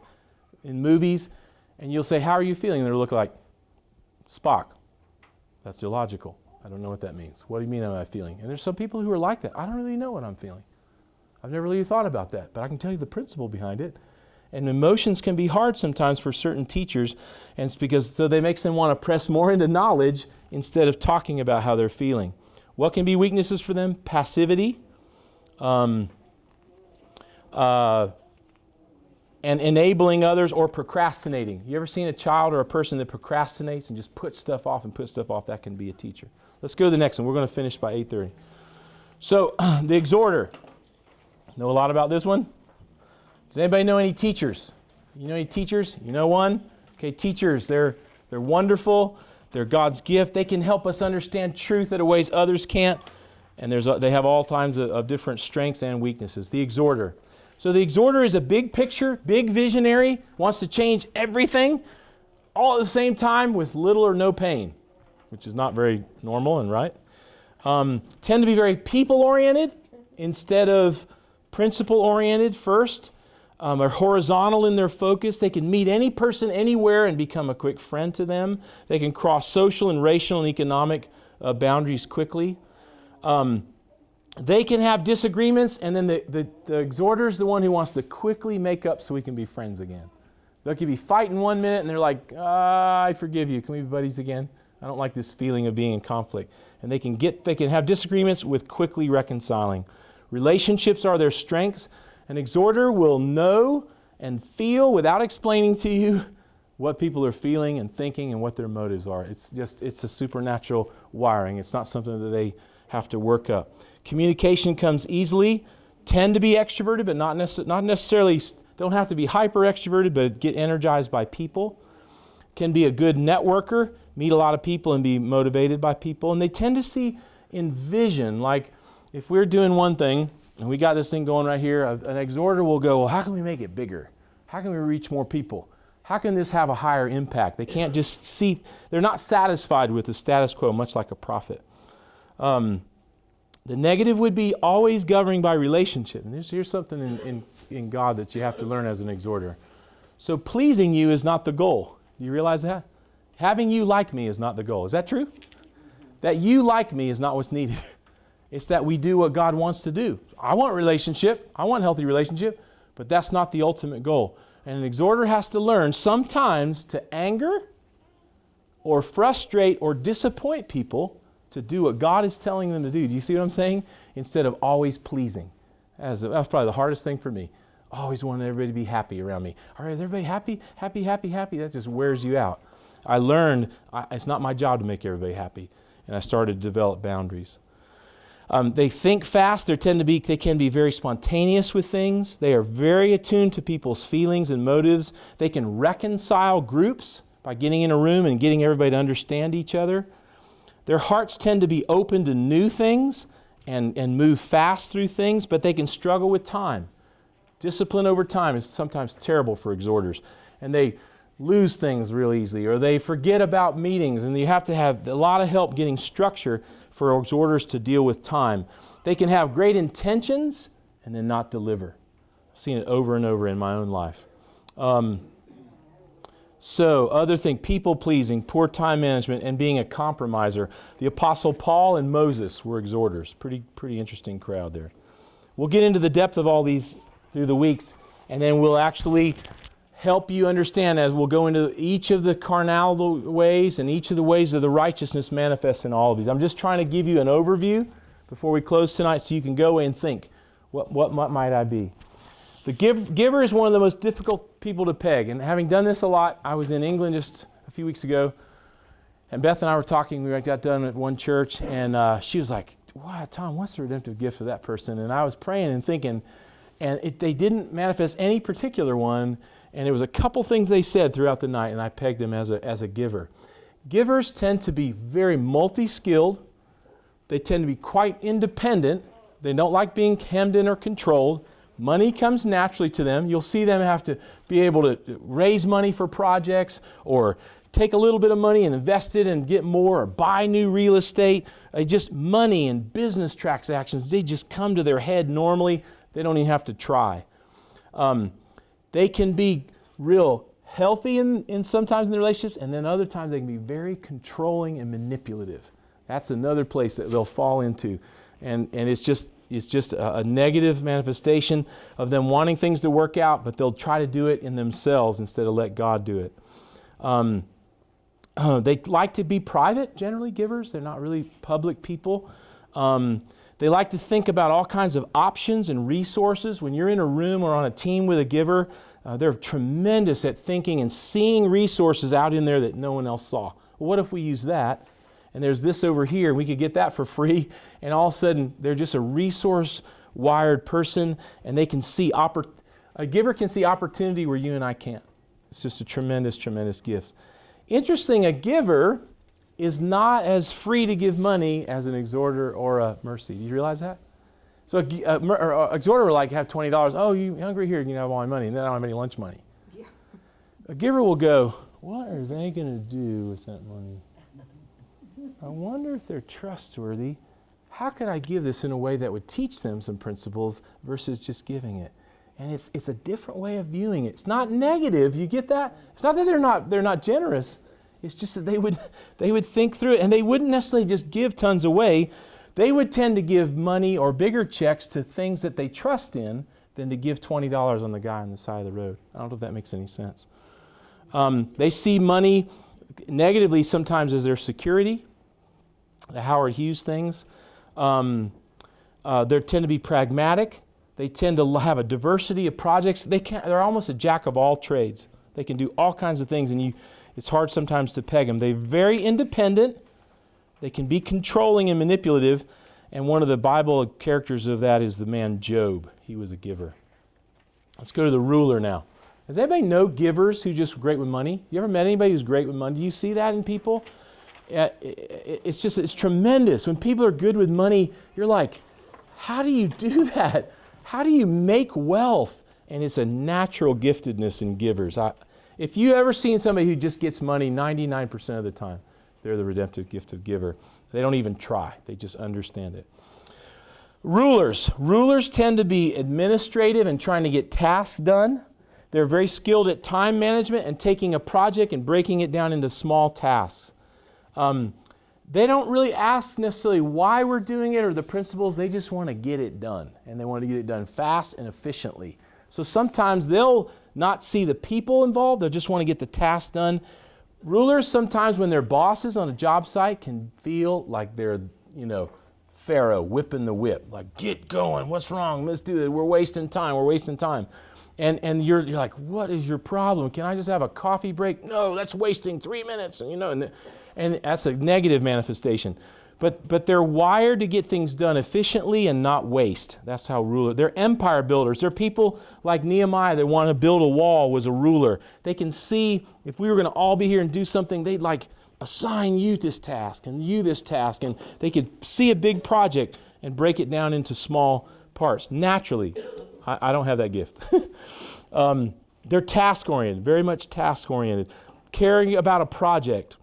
in movies, and you'll say, how are you feeling? And they'll look like, Spock. That's illogical. I don't know what that means. What do you mean am I feeling? And there's some people who are like that. I don't really know what I'm feeling. I've never really thought about that, but I can tell you the principle behind it. And emotions can be hard sometimes for certain teachers, and it's because so they makes them want to press more into knowledge instead of talking about how they're feeling. What can be weaknesses for them? Passivity, and enabling others or procrastinating. You ever seen a child or a person that procrastinates and just puts stuff off and puts stuff off? That can be a teacher. Let's go to the next one. We're going to finish by 8:30. So, the exhorter. Know a lot about this one? Does anybody know any teachers? You know any teachers? You know one? Okay, teachers, they're wonderful. They're God's gift. They can help us understand truth in ways others can't. And they have all kinds of different strengths and weaknesses. The exhorter. So the exhorter is a big picture, big visionary, wants to change everything all at the same time with little or no pain, which is not very normal and right. Tend to be very people-oriented instead of principle-oriented first. Are horizontal in their focus. They can meet any person anywhere and become a quick friend to them. They can cross social and racial and economic boundaries quickly. They can have disagreements, and then the exhorter is the one who wants to quickly make up so we can be friends again. They could be fighting 1 minute, and they're like, I forgive you. Can we be buddies again? I don't like this feeling of being in conflict. And they can have disagreements with quickly reconciling. Relationships are their strengths. An exhorter will know and feel without explaining to you what people are feeling and thinking and what their motives are. It's a supernatural wiring. It's not something that they have to work up. Communication comes easily. Tend to be extroverted, but not necessarily, don't have to be hyper extroverted, but get energized by people. Can be a good networker, meet a lot of people and be motivated by people. And they tend to see in vision, like if we're doing one thing and we got this thing going right here, an exhorter will go, well, how can we make it bigger? How can we reach more people? How can this have a higher impact? They can't just see, they're not satisfied with the status quo, much like a prophet. The negative would be always governing by relationship. And here's something in God that you have to learn as an exhorter. So pleasing you is not the goal. Do you realize that? Having you like me is not the goal. Is that true? That you like me is not what's needed. It's that we do what God wants to do. I want relationship. I want healthy relationship. But that's not the ultimate goal. And an exhorter has to learn sometimes to anger or frustrate or disappoint people to do what God is telling them to do. Do you see what I'm saying? Instead of always pleasing. That's probably the hardest thing for me. Always wanting everybody to be happy around me. All right, is everybody happy? Happy, happy, happy. That just wears you out. I learned it's not my job to make everybody happy. And I started to develop boundaries. They think fast. They can be very spontaneous with things. They are very attuned to people's feelings and motives. They can reconcile groups by getting in a room and getting everybody to understand each other. Their hearts tend to be open to new things and move fast through things, but they can struggle with time. Discipline over time is sometimes terrible for exhorters. and they lose things real easily, or they forget about meetings, and you have to have a lot of help getting structure for exhorters to deal with time. They can have great intentions and then not deliver. I've seen it over and over in my own life. So, other thing, people-pleasing, poor time management, and being a compromiser. The Apostle Paul and Moses were exhorters. Pretty interesting crowd there. We'll get into the depth of all these through the weeks, and then we'll actually help you understand as we'll go into each of the carnal ways and each of the ways of the righteousness manifests in all of these. I'm just trying to give you an overview before we close tonight so you can go away and think, what might I be? The giver is one of the most difficult people to peg. And having done this a lot, I was in England just a few weeks ago, and Beth and I were talking. We got done at one church, and she was like, wow, Tom, what's the redemptive gift of that person? And I was praying and thinking, and they didn't manifest any particular one, and there was a couple things they said throughout the night, and I pegged them as a giver. Givers tend to be very multi-skilled. They tend to be quite independent. They don't like being hemmed in or controlled. Money comes naturally to them. You'll see them have to be able to raise money for projects, or take a little bit of money and invest it and get more, or buy new real estate. Just money and business transactions, they just come to their head normally. They don't even have to try. They can be real healthy in sometimes in the relationships, and then other times they can be very controlling and manipulative. That's another place that they'll fall into. And it's just a negative manifestation of them wanting things to work out, but they'll try to do it in themselves instead of let God do it. They like to be private, generally, givers. They're not really public people. They like to think about all kinds of options and resources. When you're in a room or on a team with a giver, they're tremendous at thinking and seeing resources out in there that no one else saw. Well, what if we use that? And there's this over here, we could get that for free, and all of a sudden they're just a resource-wired person, and they can see a giver can see opportunity where you and I can't. It's just a tremendous, tremendous gift. Interesting, a giver is not as free to give money as an exhorter or a mercy. Do you realize that? So an exhorter would like have $20. Oh, you hungry? Here, you can have all my money, and then I don't have any lunch money. Yeah. A giver will go, what are they going to do with that money? I wonder if they're trustworthy. How could I give this in a way that would teach them some principles versus just giving it? And it's a different way of viewing it. It's not negative. You get that? It's not that they're not generous. It's just that they would think through it, and they wouldn't necessarily just give tons away. They would tend to give money or bigger checks to things that they trust in than to give $20 on the guy on the side of the road. I don't know if that makes any sense. They see money negatively sometimes as their security. The Howard Hughes things. They tend to be pragmatic. They tend to have a diversity of projects. They're almost a jack of all trades. They can do all kinds of things, and it's hard sometimes to peg them. They're very independent. They can be controlling and manipulative, and one of the Bible characters of that is the man Job. He was a giver. Let's go to the ruler now. Does anybody know givers who just great with money? You ever met anybody who's great with money? Do you see that in people? It's tremendous. When people are good with money, you're like, how do you do that? How do you make wealth? And it's a natural giftedness in givers. If you ever seen somebody who just gets money 99% of the time, they're the redemptive gift of giver. They don't even try. They just understand it. Rulers tend to be administrative and trying to get tasks done. They're very skilled at time management and taking a project and breaking it down into small tasks. They don't really ask necessarily why we're doing it or the principles. They just want to get it done, and they want to get it done fast and efficiently. So sometimes they'll not see the people involved. They'll just want to get the task done. Rulers sometimes, when they're bosses on a job site, can feel like they're, Pharaoh whipping the whip. Like, get going. What's wrong? Let's do it. We're wasting time. And you're like, what is your problem? Can I just have a coffee break? No, that's wasting 3 minutes. And that's a negative manifestation. But they're wired to get things done efficiently and not waste. That's how they're empire builders. They're people like Nehemiah that want to build a wall, was a ruler. They can see if we were going to all be here and do something, they'd like assign you this task and you this task. And they could see a big project and break it down into small parts naturally. I don't have that gift. They're task-oriented, very much task-oriented, caring about a project.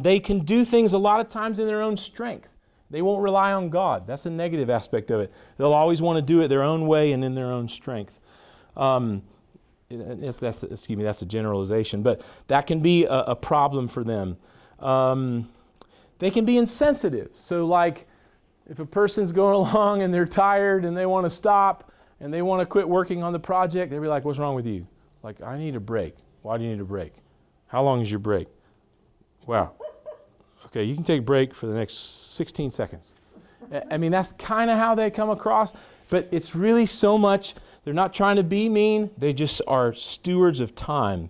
They can do things a lot of times in their own strength. They won't rely on God. That's a negative aspect of it. They'll always want to do it their own way and in their own strength. That's a generalization, but that can be a problem for them. They can be insensitive. So like if a person's going along and they're tired and they want to stop and they want to quit working on the project, they'll be like, what's wrong with you? Like, I need a break. Why do you need a break? How long is your break? Wow. Okay, you can take a break for the next 16 seconds. I mean, that's kind of how they come across, but it's really so much, they're not trying to be mean, they just are stewards of time.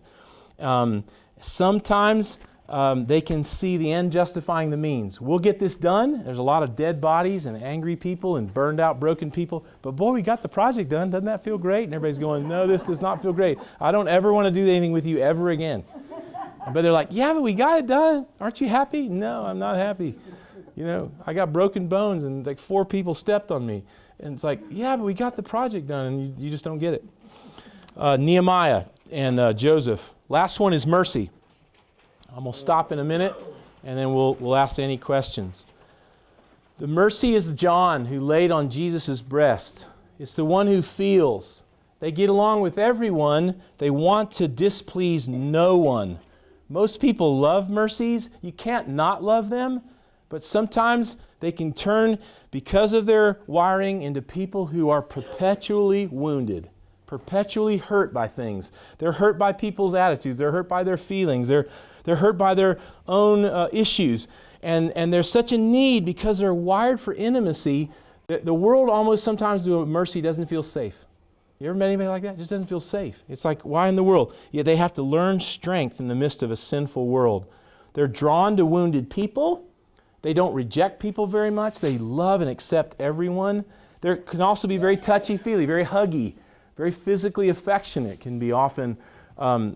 Sometimes they can see the end justifying the means. We'll get this done. There's a lot of dead bodies and angry people and burned out, broken people, but boy, we got the project done. Doesn't that feel great? And everybody's going, no, this does not feel great. I don't ever want to do anything with you ever again. But they're like, yeah, but we got it done. Aren't you happy? No, I'm not happy. You know, I got broken bones and like 4 people stepped on me. And it's like, yeah, but we got the project done, and you just don't get it. Nehemiah and Joseph. Last one is mercy. I'm going to stop in a minute, and then we'll ask any questions. The mercy is John who laid on Jesus' breast. It's the one who feels. They get along with everyone. They want to displease no one. Most people love mercies. You can't not love them, but sometimes they can turn, because of their wiring, into people who are perpetually wounded, perpetually hurt by things. They're hurt by people's attitudes. They're hurt by their feelings. They're hurt by their own issues. And there's such a need, because they're wired for intimacy, that the world almost sometimes through mercy doesn't feel safe. You ever met anybody like that? It just doesn't feel safe. It's like, why in the world? Yet they have to learn strength in the midst of a sinful world. They're drawn to wounded people. They don't reject people very much. They love and accept everyone. They can also be very touchy-feely, very huggy, very physically affectionate. Can be often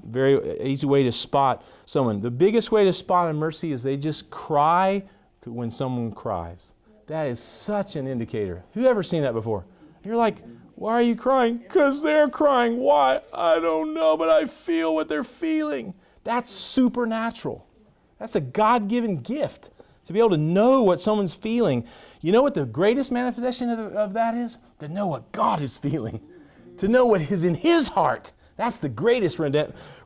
very easy way to spot someone. The biggest way to spot a mercy is they just cry when someone cries. That is such an indicator. Who ever seen that before? You're like, why are you crying? Because they're crying. Why? I don't know, but I feel what they're feeling. That's supernatural. That's a God-given gift, to be able to know what someone's feeling. You know what the greatest manifestation of that is? To know what God is feeling. To know what is in His heart. That's the greatest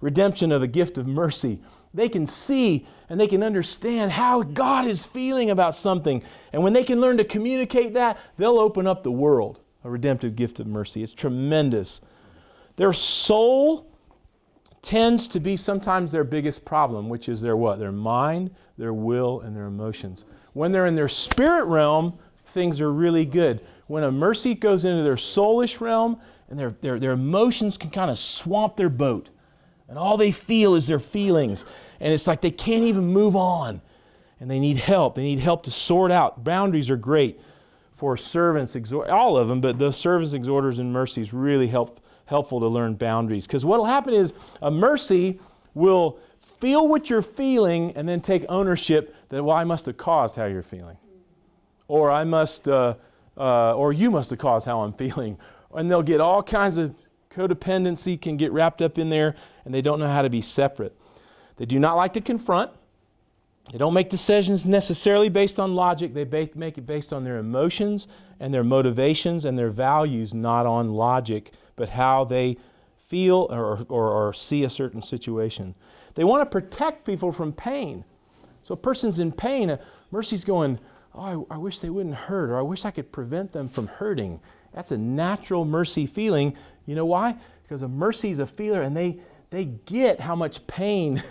redemption of a gift of mercy. They can see and they can understand how God is feeling about something. And when they can learn to communicate that, they'll open up the world. A redemptive gift of mercy. It's tremendous. Their soul tends to be sometimes their biggest problem, which is their what? Their mind, their will, and their emotions. When they're in their spirit realm, things are really good. When a mercy goes into their soulish realm, and their emotions can kind of swamp their boat, and all they feel is their feelings, and it's like they can't even move on, and they need help. They need help to sort out. Boundaries are great for servants, all of them, but the servants, exhorters, and mercies really helpful to learn boundaries. Because what will happen is a mercy will feel what you're feeling and then take ownership that, well, I must have caused how you're feeling. Or or you must have caused how I'm feeling. And they'll get all kinds of codependency can get wrapped up in there, and they don't know how to be separate. They do not like to confront. They don't make decisions necessarily based on logic. They make it based on their emotions and their motivations and their values, not on logic, but how they feel or see a certain situation. They want to protect people from pain. So a person's in pain, mercy's going, oh, I wish they wouldn't hurt, or I wish I could prevent them from hurting. That's a natural mercy feeling. You know why? Because a mercy is a feeler, and they get how much pain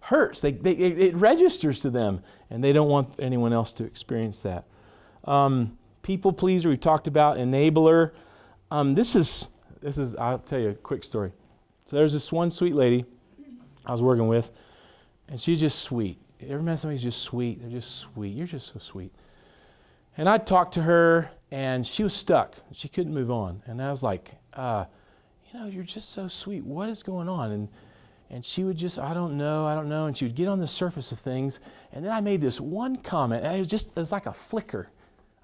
hurts. It registers to them, and they don't want anyone else to experience that. People pleaser, we talked about. Enabler. This is. I'll tell you a quick story. So there's this one sweet lady I was working with, and she's just sweet. You ever met somebody who's just sweet? They're just sweet. You're just so sweet. And I talked to her, and she was stuck. She couldn't move on. And I was like, you're just so sweet. What is going on? And she would just, I don't know. And she would get on the surface of things. And then I made this one comment, and it was like a flicker.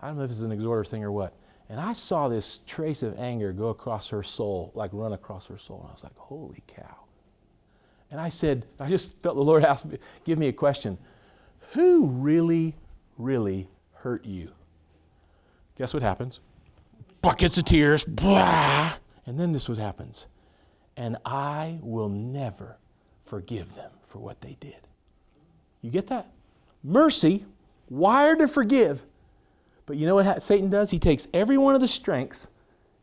I don't know if it's an exhorter thing or what. And I saw this trace of anger go across her soul, like run across her soul. And I was like, holy cow. And I said, I just felt the Lord ask me, give me a question. Who really, really hurt you? Guess what happens? Buckets of tears. Blah. And then this is what happens. And I will never forgive them for what they did. You get that? Mercy, wired to forgive. But you know what Satan does? He takes every one of the strengths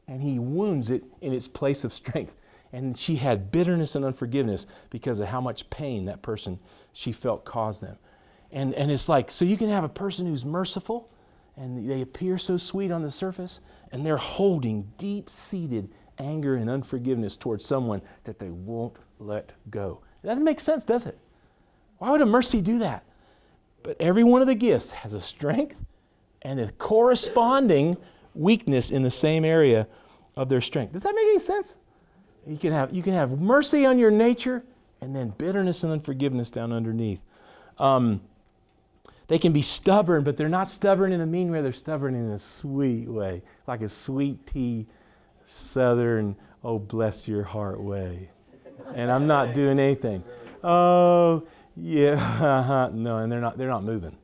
and he wounds it in its place of strength. And she had bitterness and unforgiveness because of how much pain that person she felt caused them. And it's like, so you can have a person who's merciful and they appear so sweet on the surface and they're holding deep-seated anger and unforgiveness towards someone that they won't let go. It doesn't make sense, does it? Why would a mercy do that? But every one of the gifts has a strength and a corresponding weakness in the same area of their strength. Does that make any sense? You can have mercy on your nature and then bitterness and unforgiveness down underneath. They can be stubborn, but they're not stubborn in a mean way. They're stubborn in a sweet way, like a sweet tea, southern, oh, bless your heart way. And I'm not doing anything. Oh, yeah, no, and they're not moving.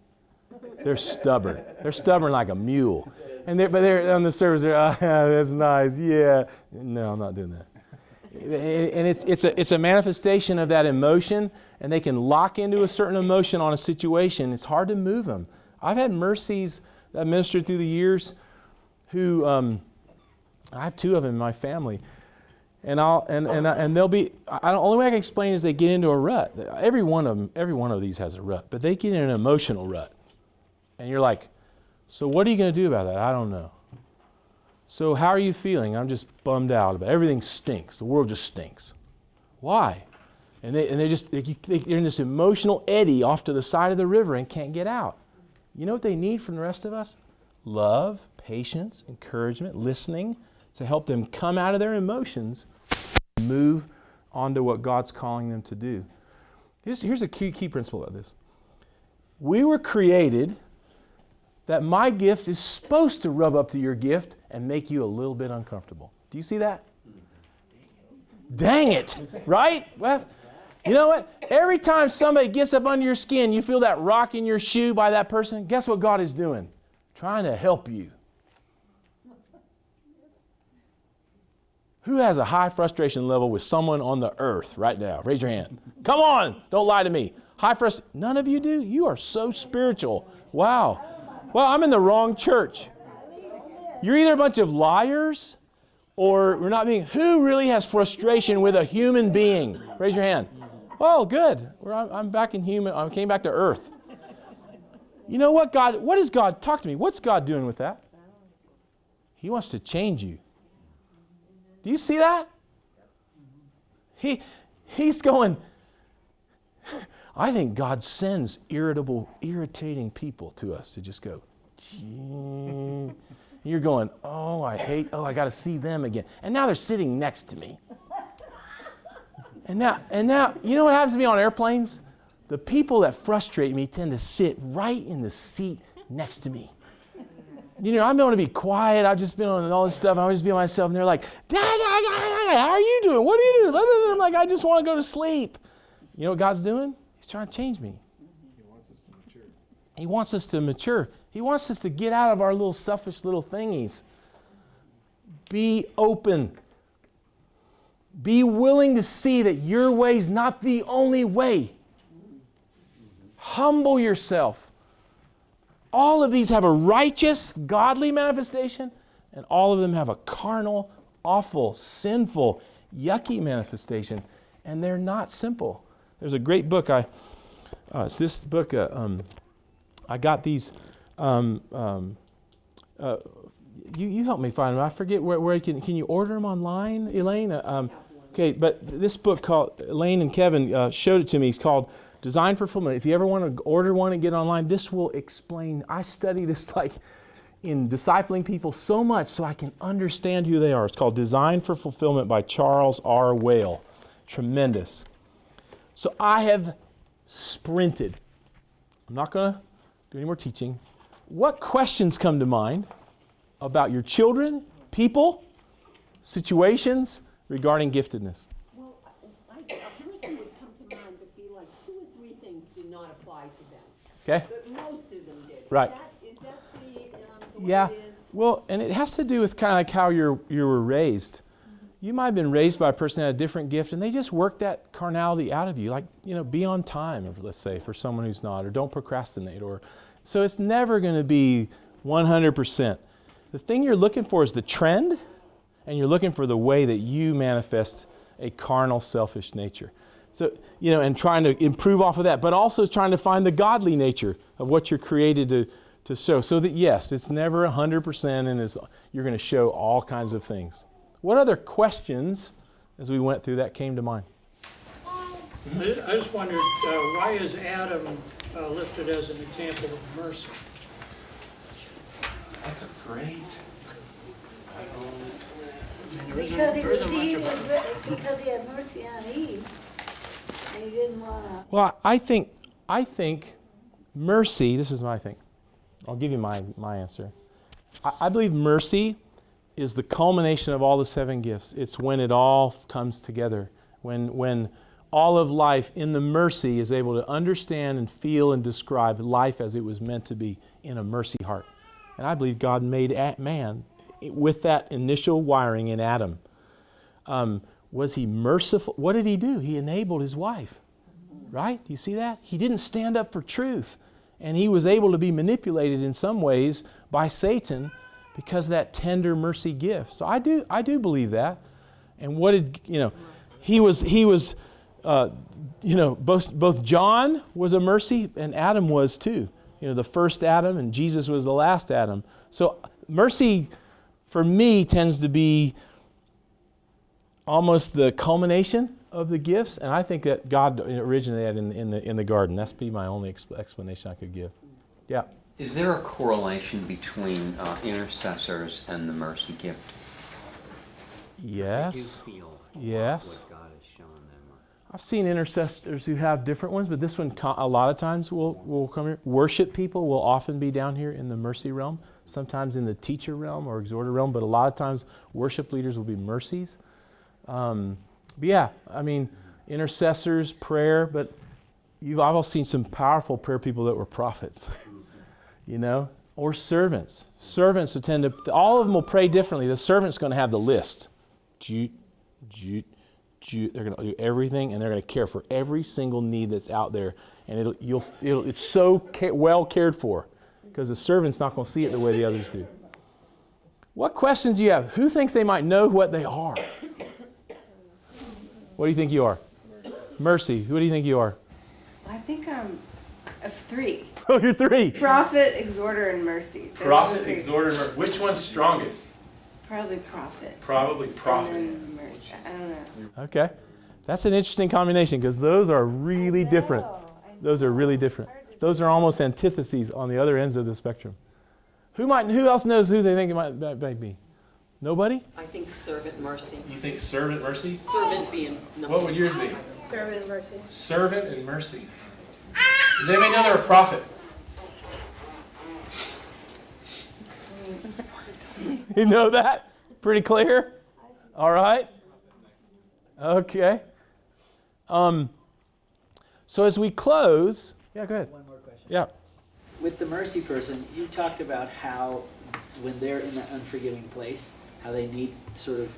They're stubborn. They're stubborn like a mule. But they're on the surface. They're, that's nice. Yeah. No, I'm not doing that. And it's a manifestation of that emotion, and they can lock into a certain emotion on a situation. It's hard to move them. I've had mercies that ministered through the years who I have two of them in my family, and they'll be. Only way I can explain is they get into a rut. Every one of these has a rut, but they get in an emotional rut, and you're like, so what are you going to do about that? I don't know. So how are you feeling? I'm just bummed out about it. Everything stinks. The world just stinks. Why? And they're in this emotional eddy off to the side of the river and can't get out. You know what they need from the rest of us? Love, patience, encouragement, listening to help them come out of their emotions and move on to what God's calling them to do. Here's a key principle of this. We were created that my gift is supposed to rub up to your gift and make you a little bit uncomfortable. Do you see that? Dang it, right? Well, you know what? Every time somebody gets up under your skin, you feel that rock in your shoe by that person, guess what God is doing? Trying to help you. Who has a high frustration level with someone on the earth right now? Raise your hand. Come on, don't lie to me. High frustration. None of you do? You are so spiritual. Wow. Well, I'm in the wrong church. You're either a bunch of liars or we're not being. Who really has frustration with a human being? Raise your hand. Oh, good. I'm back in human. I came back to earth. You know what, God? What is God? Talk to me. What's God doing with that? He wants to change you. Do you see that? He's going. I think God sends irritating people to us to just go, and you're going, I got to see them again. And now they're sitting next to me. And now, you know what happens to me on airplanes? The people that frustrate me tend to sit right in the seat next to me. You know, I'm going to be quiet. I've just been on all this stuff. I'll just be myself. And they're like, how are you doing? What are you doing? I'm like, I just want to go to sleep. You know what God's doing? He's trying to change me. He wants us to mature. He wants us to mature. He wants us to get out of our little selfish little thingies. Be open. Be willing to see that your way is not the only way. Humble yourself. All of these have a righteous, godly manifestation, and all of them have a carnal, awful, sinful, yucky manifestation, and they're not simple. There's a great book. It's this book. I got these. You help me find them. I forget where you can you order them online, Elaine? Okay, but this book called Elaine and Kevin showed it to me. It's called Design for Fulfillment. If you ever want to order one and get online, this will explain. I study this like in discipling people so much so I can understand who they are. It's called Design for Fulfillment by Charles R. Whale. Tremendous. So I have sprinted. I'm not going to do any more teaching. What questions come to mind about your children, people, situations regarding giftedness? Well, a person would come to mind, but be like 2 or 3 things did not apply to them. Okay? But most of them did. Right. Is that the Yeah. way it is? Well, and it has to do with kind of like how you were raised. You might have been raised by a person that had a different gift, and they just work that carnality out of you. Like, be on time, let's say, for someone who's not, or don't procrastinate. So it's never going to be 100%. The thing you're looking for is the trend, and you're looking for the way that you manifest a carnal, selfish nature. So, and trying to improve off of that, but also trying to find the godly nature of what you're created to show. So that, yes, it's never 100%, and you're going to show all kinds of things. What other questions, as we went through that, came to mind? I just wondered, why is Adam listed as an example of mercy? That's a great. Because he had mercy on Eve, and he didn't want to. Well, I think mercy, this is what I think. I'll give you my answer. I believe mercy is the culmination of all the 7 gifts. It's when it all comes together. When all of life in the mercy is able to understand and feel and describe life as it was meant to be in a mercy heart. And I believe God made man with that initial wiring in Adam. Was he merciful? What did he do? He enabled his wife, right? Do you see that? He didn't stand up for truth. And he was able to be manipulated in some ways by Satan because of that tender mercy gift. So I do believe that. And what did, he was both John was a mercy and Adam was too. The first Adam and Jesus was the last Adam. So mercy for me tends to be almost the culmination of the gifts, and I think that God originated in the garden. That's be my only explanation I could give. Yeah. Is there a correlation between intercessors and the mercy gift? Yes. I do feel Yes. what God has shown them. I've seen intercessors who have different ones, but this one a lot of times will come here. Worship people will often be down here in the mercy realm, sometimes in the teacher realm or exhorter realm, but a lot of times worship leaders will be mercies. But yeah, intercessors, prayer, but I've also seen some powerful prayer people that were prophets, or servants. Servants who tend to, all of them will pray differently. The servant's going to have the list. They're going to do everything, and they're going to care for every single need that's out there, and it's so well cared for, because the servant's not going to see it the way the others do. What questions do you have? Who thinks they might know what they are? What do you think you are? Mercy. Who do you think you are? I think I'm of 3. Oh, you're 3. Prophet, exhorter, and mercy. Those are Prophet, the 3. exhorter, which one's strongest? Probably prophet. Probably prophet. And then mercy. I don't know. Okay. That's an interesting combination, because those are really different. Those are really different. Those are almost antitheses on the other ends of the spectrum. Who else knows who they think it might be? Nobody? I think servant mercy. You think servant mercy? Servant being number What would yours be? Servant and mercy. Servant and mercy. Does anybody know they're a prophet? You know that? Pretty clear? All right. Okay. So as we close, yeah, go ahead. One more question. Yeah. With the mercy person, you talked about how when they're in that unforgiving place, how they need sort of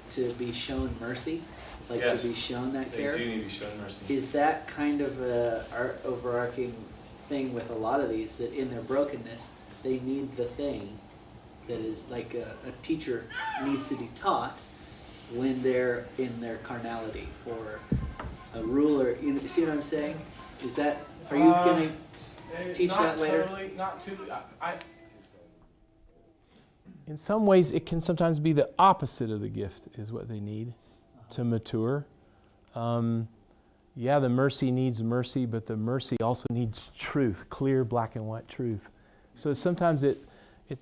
to be shown mercy, like Yes. to be shown that care. need to be shown mercy. Is that kind of a overarching thing with a lot of these, that in their brokenness, they need the thing that is like a teacher needs to be taught when they're in their carnality, or a ruler, you see what I'm saying? Is that, are you going to teach that later? Totally, not too. In some ways, it can sometimes be the opposite of the gift is what they need to mature. Yeah, the mercy needs mercy, but the mercy also needs truth, clear black and white truth. So sometimes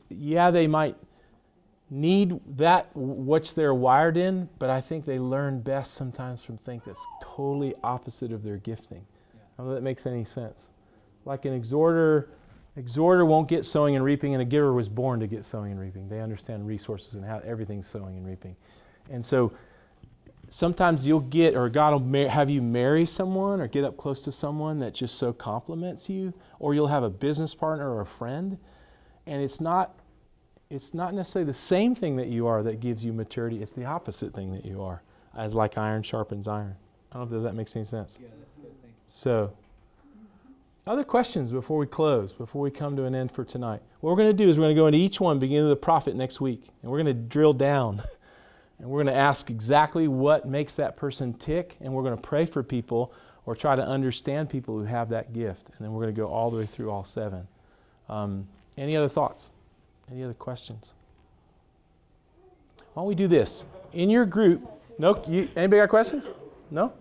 they might need that which they're wired in, but I think they learn best sometimes from things that's totally opposite of their gifting. I don't know if that makes any sense. Like an exhorter Exhorter won't get sowing and reaping, and a giver was born to get sowing and reaping. They understand resources and how everything's sowing and reaping. And so sometimes you'll get, or God will have you marry someone or get up close to someone that just so compliments you, or you'll have a business partner or a friend, and it's not necessarily the same thing that you are that gives you maturity. It's the opposite thing that you are, as like iron sharpens iron. I don't know if that makes any sense. Yeah, that's a good thing. So, other questions before we close, before we come to an end for tonight? What we're going to do is we're going to go into each one, beginning with the prophet next week, and we're going to drill down, and we're going to ask exactly what makes that person tick, and we're going to pray for people or try to understand people who have that gift, and then we're going to go all the way through all 7. Any other thoughts? Any other questions? Why don't we do this? In your group, anybody got questions? No?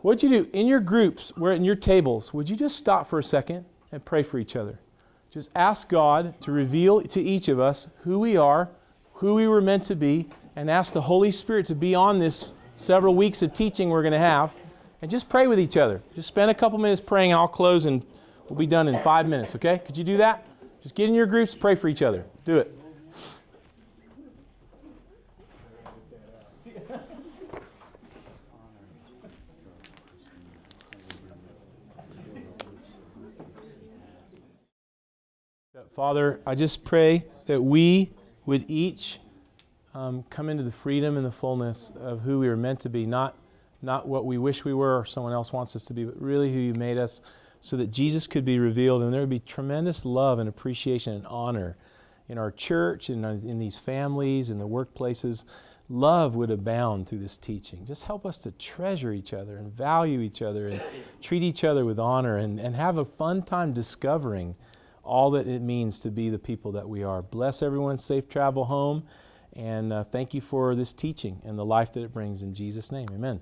What'd you do? In your groups, in your tables, would you just stop for a second and pray for each other? Just ask God to reveal to each of us who we are, who we were meant to be, and ask the Holy Spirit to be on this several weeks of teaching we're going to have, and just pray with each other. Just spend a couple minutes praying, and I'll close, and we'll be done in 5 minutes, okay? Could you do that? Just get in your groups, pray for each other. Do it. Father, I just pray that we would each come into the freedom and the fullness of who we were meant to be, not what we wish we were or someone else wants us to be, but really who you made us, so that Jesus could be revealed, and there would be tremendous love and appreciation and honor in our church, and in these families, in the workplaces. Love would abound through this teaching. Just help us to treasure each other and value each other and treat each other with honor, and have a fun time discovering all that it means to be the people that we are. Bless everyone, safe travel home, and thank you for this teaching and the life that it brings. In Jesus' name, amen.